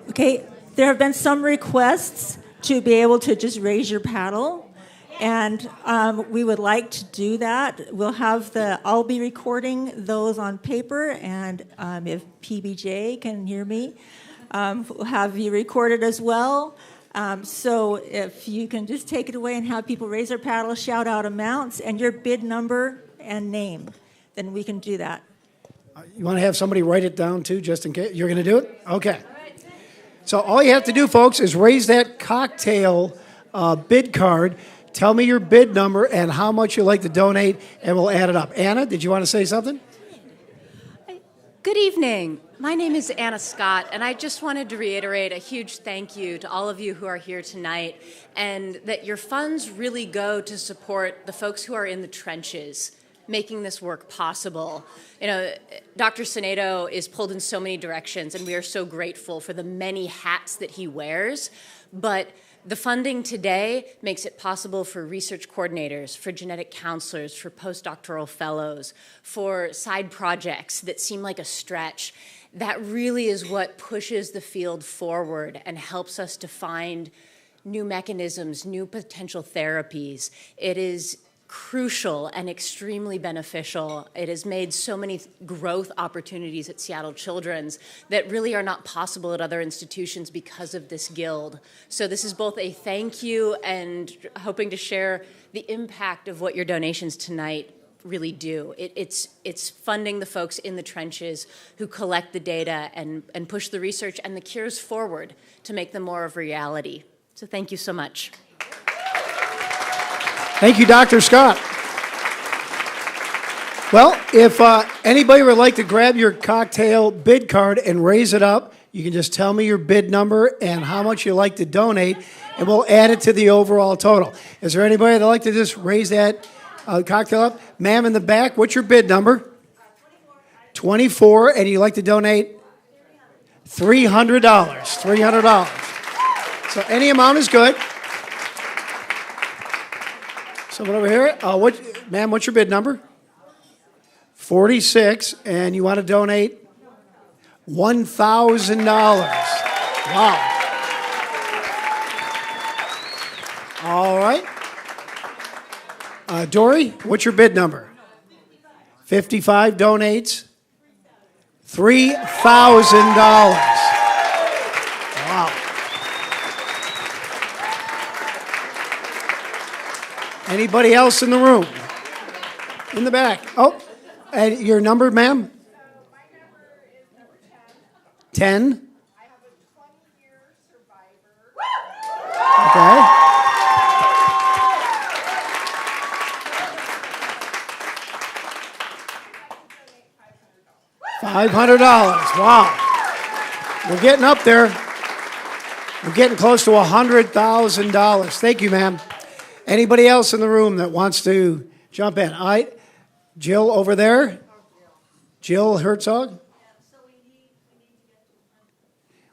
Okay, there have been some requests to be able to just raise your paddle. And we would like to do that. I'll be recording those on paper, and if PBJ can hear me, we'll have you recorded as well. So if you can just take it away and have people raise their paddle, shout out amounts and your bid number and name, then we can do that. You want to have somebody write it down too, just in case? You're going to do it? Okay. So all you have to do, folks, is raise that cocktail bid card. Tell me your bid number and how much you'd like to donate, and we'll add it up. Anna, did you want to say something? Good evening. My name is Anna Scott, and I just wanted to reiterate a huge thank you to all of you who are here tonight, and that your funds really go to support the folks who are in the trenches making this work possible. You know, Dr. Sinedo is pulled in so many directions, and we are so grateful for the many hats that he wears, but the funding today makes it possible for research coordinators, for genetic counselors, for postdoctoral fellows, for side projects that seem like a stretch. That really is what pushes the field forward and helps us to find new mechanisms, new potential therapies. It is crucial and extremely beneficial. It has made so many growth opportunities at Seattle Children's that really are not possible at other institutions because of this guild. So this is both a thank you and hoping to share the impact of what your donations tonight really do. It's funding the folks in the trenches who collect the data and push the research and the cures forward to make them more of a reality. So thank you so much. Thank you, Dr. Scott. Well, if anybody would like to grab your cocktail bid card and raise it up, you can just tell me your bid number and how much you'd like to donate, and we'll add it to the overall total. Is there anybody that'd like to just raise that cocktail up? Ma'am in the back, what's your bid number? 24, and you'd like to donate $300. $300. So any amount is good. Someone over here. Ma'am, what's your bid number? 46, and you want to donate $1,000. Wow. All right. Dory, what's your bid number? 55 donates $3,000. Wow. Anybody else in the room? In the back. Oh, and your number, ma'am? 10. Okay. $500. Wow. We're getting up there. We're getting close to $100,000. Thank you, ma'am. Anybody else in the room that wants to jump in? All right. Jill over there. Jill Herzog.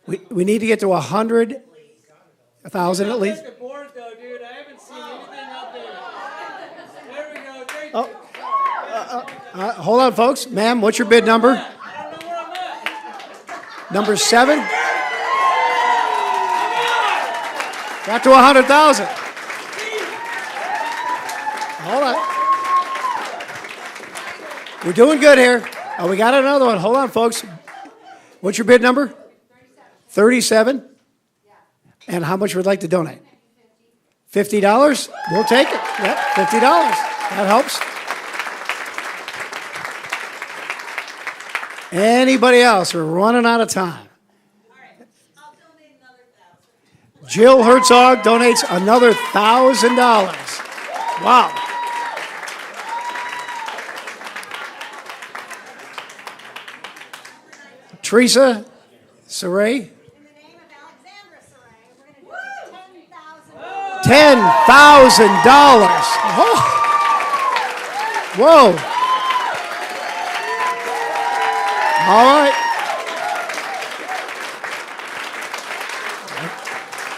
We need to get to 100,000 at least. Hold on, folks. Ma'am, what's your bid number? Number 7. Got to 100,000. Hold on. We're doing good here. Oh, we got another one. Hold on, folks. What's your bid number? 37. And how much would you like to donate? $50? We'll take it. Yep, $50. That helps. Anybody else? We're running out of time. Jill Herzog donates another $1,000. Wow. Teresa Saray. $10,000. Whoa. All right.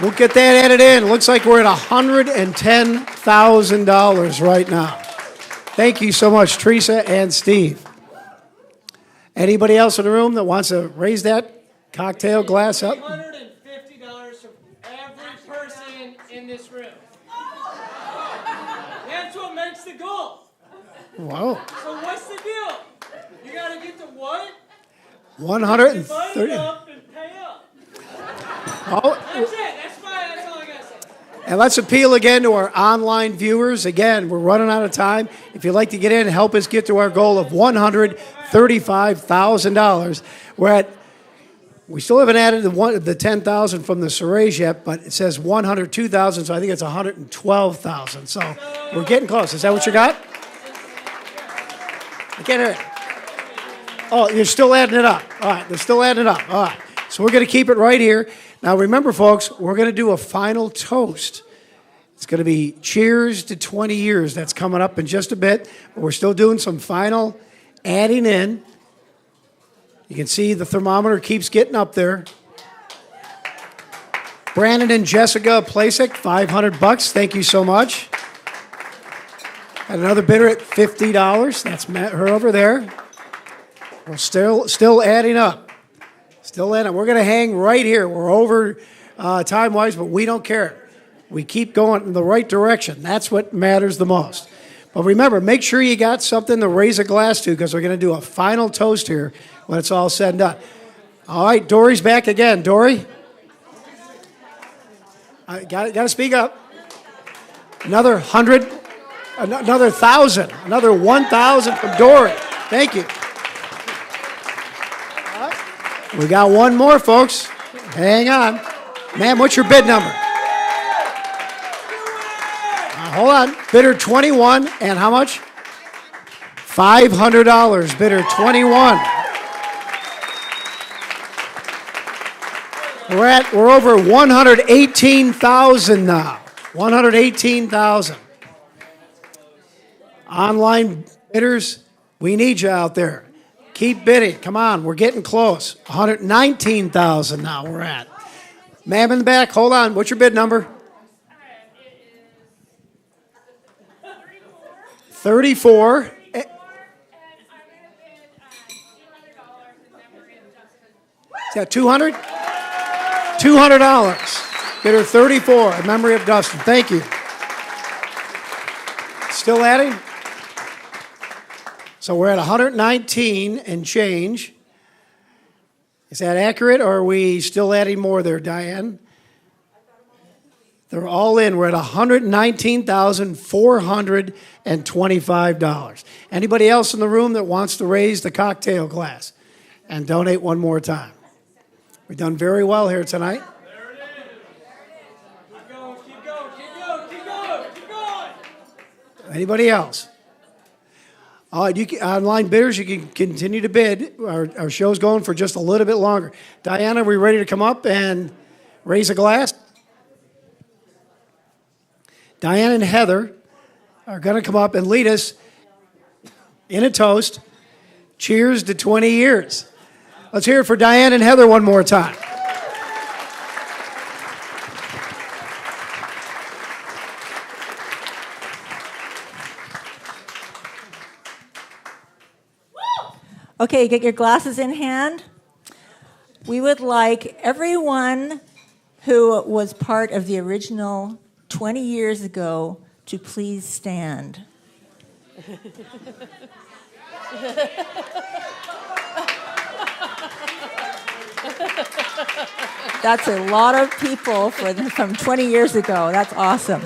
We'll get that added in. Looks like we're at $110,000 right now. Thank you so much, Teresa and Steve. Anybody else in the room that wants to raise that cocktail glass up? $150 from every person in this room. That's what makes the goal. Wow. So what's the deal? You got to get to what? 130. Divide it up and pay up. Oh. That's it. That's all I got to say. And let's appeal again to our online viewers. Again, we're running out of time. If you'd like to get in and help us get to our goal of $135,000, we still haven't added the 10,000 from the Surage yet, but it says 102,000, so I think it's 112,000. So we're getting close. Is that what you got? I can't hear it. Oh, you're still adding it up. All right, they're still adding it up. All right, so we're going to keep it right here. Now, remember, folks, we're going to do a final toast. It's going to be cheers to 20 years. That's coming up in just a bit. But we're still doing some final adding in. You can see the thermometer keeps getting up there. Brandon and Jessica Plasek, $500. Thank you so much. Got another bidder at $50. That's her over there. We're still adding up. Still adding up. We're going to hang right here. We're over time-wise, but we don't care. We keep going in the right direction. That's what matters the most. But remember, make sure you got something to raise a glass to, because we're going to do a final toast here when it's all said and done. All right, Dory's back again. Dory? Got to speak up. Another 100, another 1,000, another 1,000 from Dory. Thank you. We got one more, folks. Hang on. Ma'am, what's your bid number? Hold on. Bidder 21, and how much? $500. Bidder 21. We're over 118,000 now. 118,000. Online bidders, we need you out there. Keep bidding. Come on, we're getting close. 119,000 now we're at. Ma'am in the back, hold on. What's your bid number? 34. Is that 200? $200. Bidder 34, in memory of Dustin. Thank you. Still adding? So we're at 119 and change. Is that accurate, or are we still adding more there, Diane? They're all in. We're at $119,425. Anybody else in the room that wants to raise the cocktail glass and donate one more time? We've done very well here tonight. Anybody else? Online bidders, you can continue to bid. Our show's going for just a little bit longer. Diana, are we ready to come up and raise a glass? Diane and Heather are going to come up and lead us in a toast. Cheers to 20 years. Let's hear it for Diane and Heather one more time. Okay, get your glasses in hand. We would like everyone who was part of the original 20 years ago to please stand. That's a lot of people from 20 years ago. That's awesome.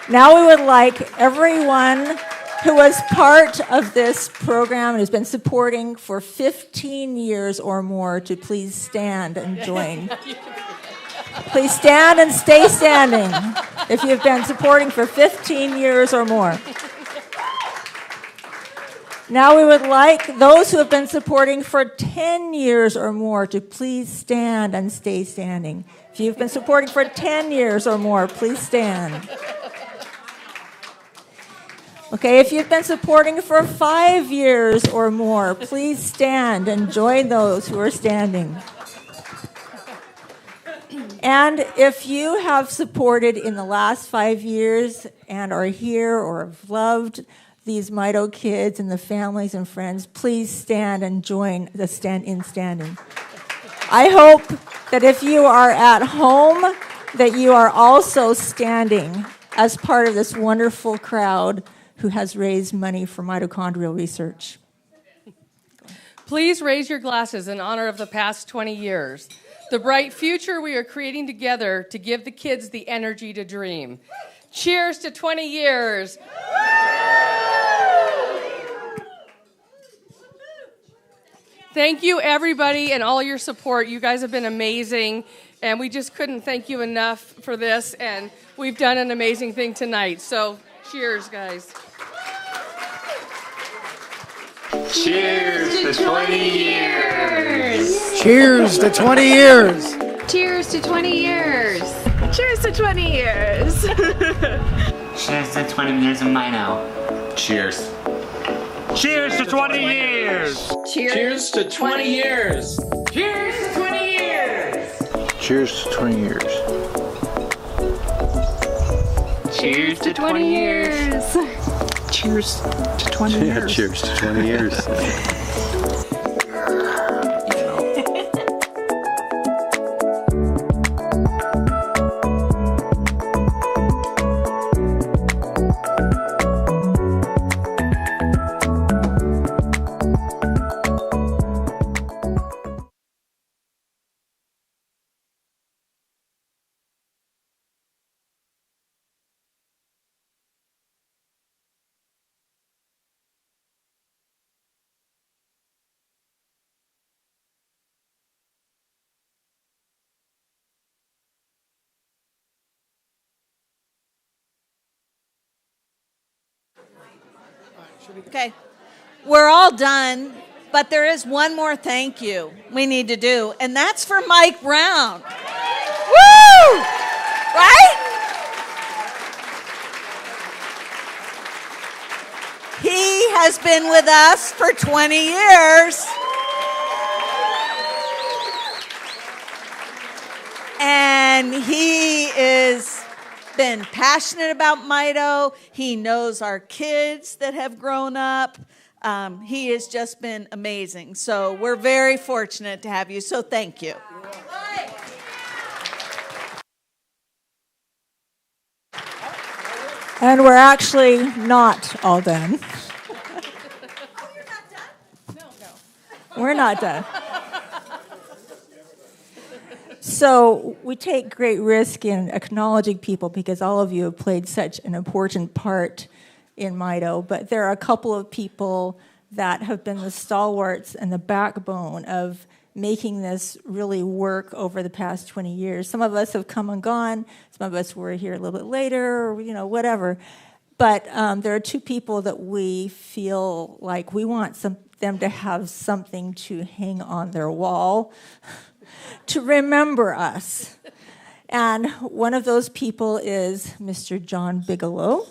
Now we would like everyone who was part of this program and has been supporting for 15 years or more to please stand and join. Please stand and stay standing if you've been supporting for 15 years or more. Now we would like those who have been supporting for 10 years or more to please stand and stay standing. If you've been supporting for 10 years or more, please stand. Okay, if you've been supporting for 5 years or more, please stand and join those who are standing. And if you have supported in the last 5 years and are here or have loved these Mito kids and the families and friends, please stand and join the standing. I hope that if you are at home, that you are also standing as part of this wonderful crowd who has raised money for mitochondrial research. Please raise your glasses in honor of the past 20 years, the bright future we are creating together to give the kids the energy to dream. Cheers to 20 years. Thank you, everybody, and all your support. You guys have been amazing, and we just couldn't thank you enough for this, and we've done an amazing thing tonight. So, cheers, guys. Cheers to 20 years. Cheers to 20 years. Cheers to 20 years. Cheers to 20 years. Cheers to 20 years of Mito. Cheers. Cheers to 20 years. Cheers to 20 years. Cheers to 20 years. Cheers to 20 years. Cheers to 20 years. Cheers to 20 years. Yeah, cheers to 20 years. Okay, we're all done, but there is one more thank you we need to do, and that's for Mike Brown. Woo! Right? He has been with us for 20 years. And he is been passionate about Mito. He knows our kids that have grown up. He has just been amazing. So we're very fortunate to have you. So thank you. And we're actually not all done. We're not done. So we take great risk in acknowledging people because all of you have played such an important part in Mito, but there are a couple of people that have been the stalwarts and the backbone of making this really work over the past 20 years. Some of us have come and gone. Some of us were here a little bit later, or, whatever. But there are two people that we feel like we want them to have something to hang on their wall to remember us. And one of those people is Mr. John Bigelow.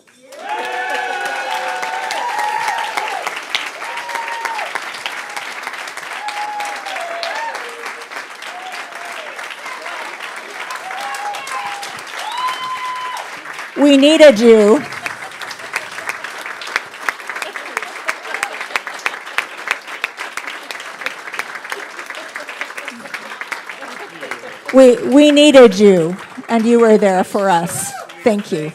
We needed you. We needed you, and you were there for us. Thank you.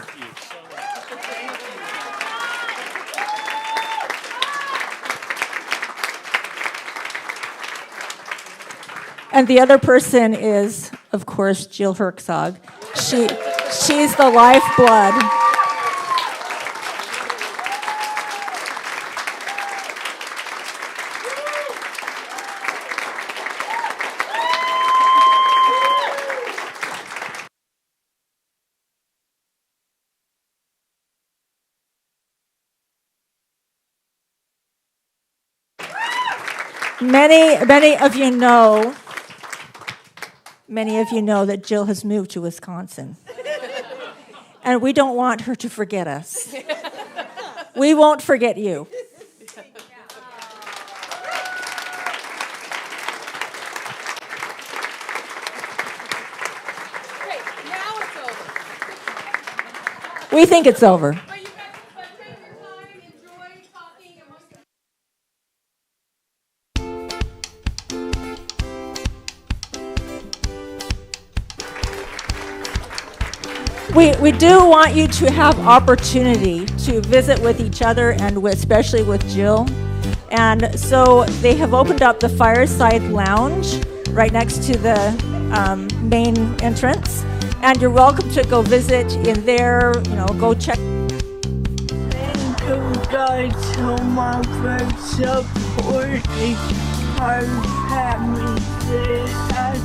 And the other person is, of course, Jill Herzog. She's the lifeblood. Many of you know that Jill has moved to Wisconsin. And we don't want her to forget us. We won't forget you. We think it's over. We do want you to have opportunity to visit with each other and especially with Jill. And so they have opened up the Fireside Lounge right next to the main entrance. And you're welcome to go visit in there, go check. Thank you guys so much for supporting our family. It has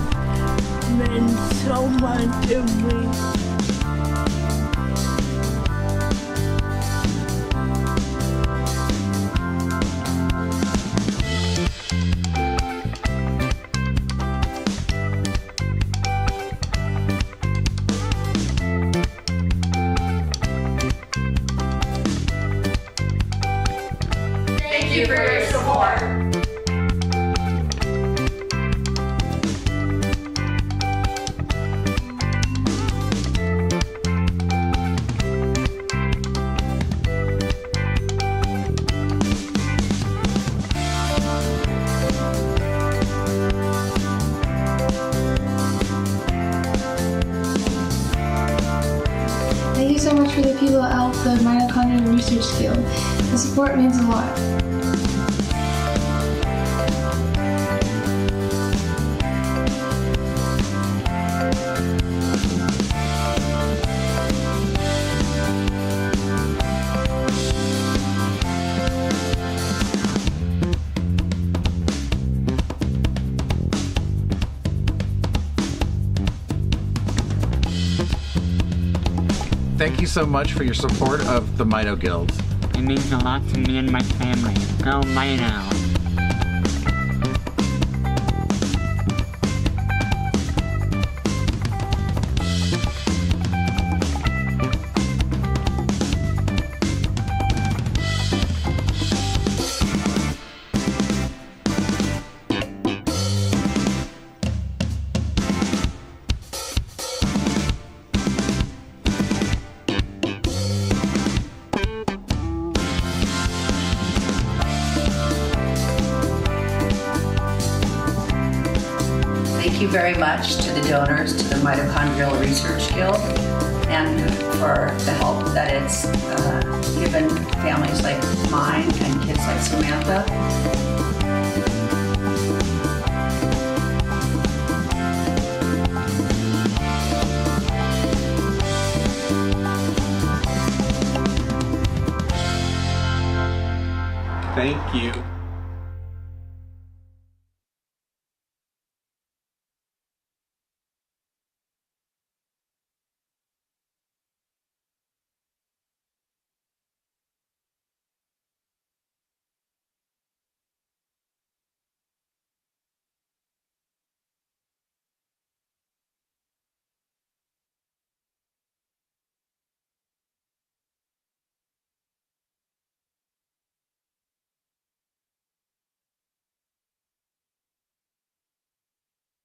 meant so much to me. Thank you for your support. Thank you so much for the people at help the Mitochondrial Research Guild. The support means a lot. Thank you so much for your support of the Mito Guild. It means a lot to me and my family. Go Mito! Thank you very much to the donors to the Mitochondrial Research Guild and for the help that it's given families like mine and kids like Samantha. Thank you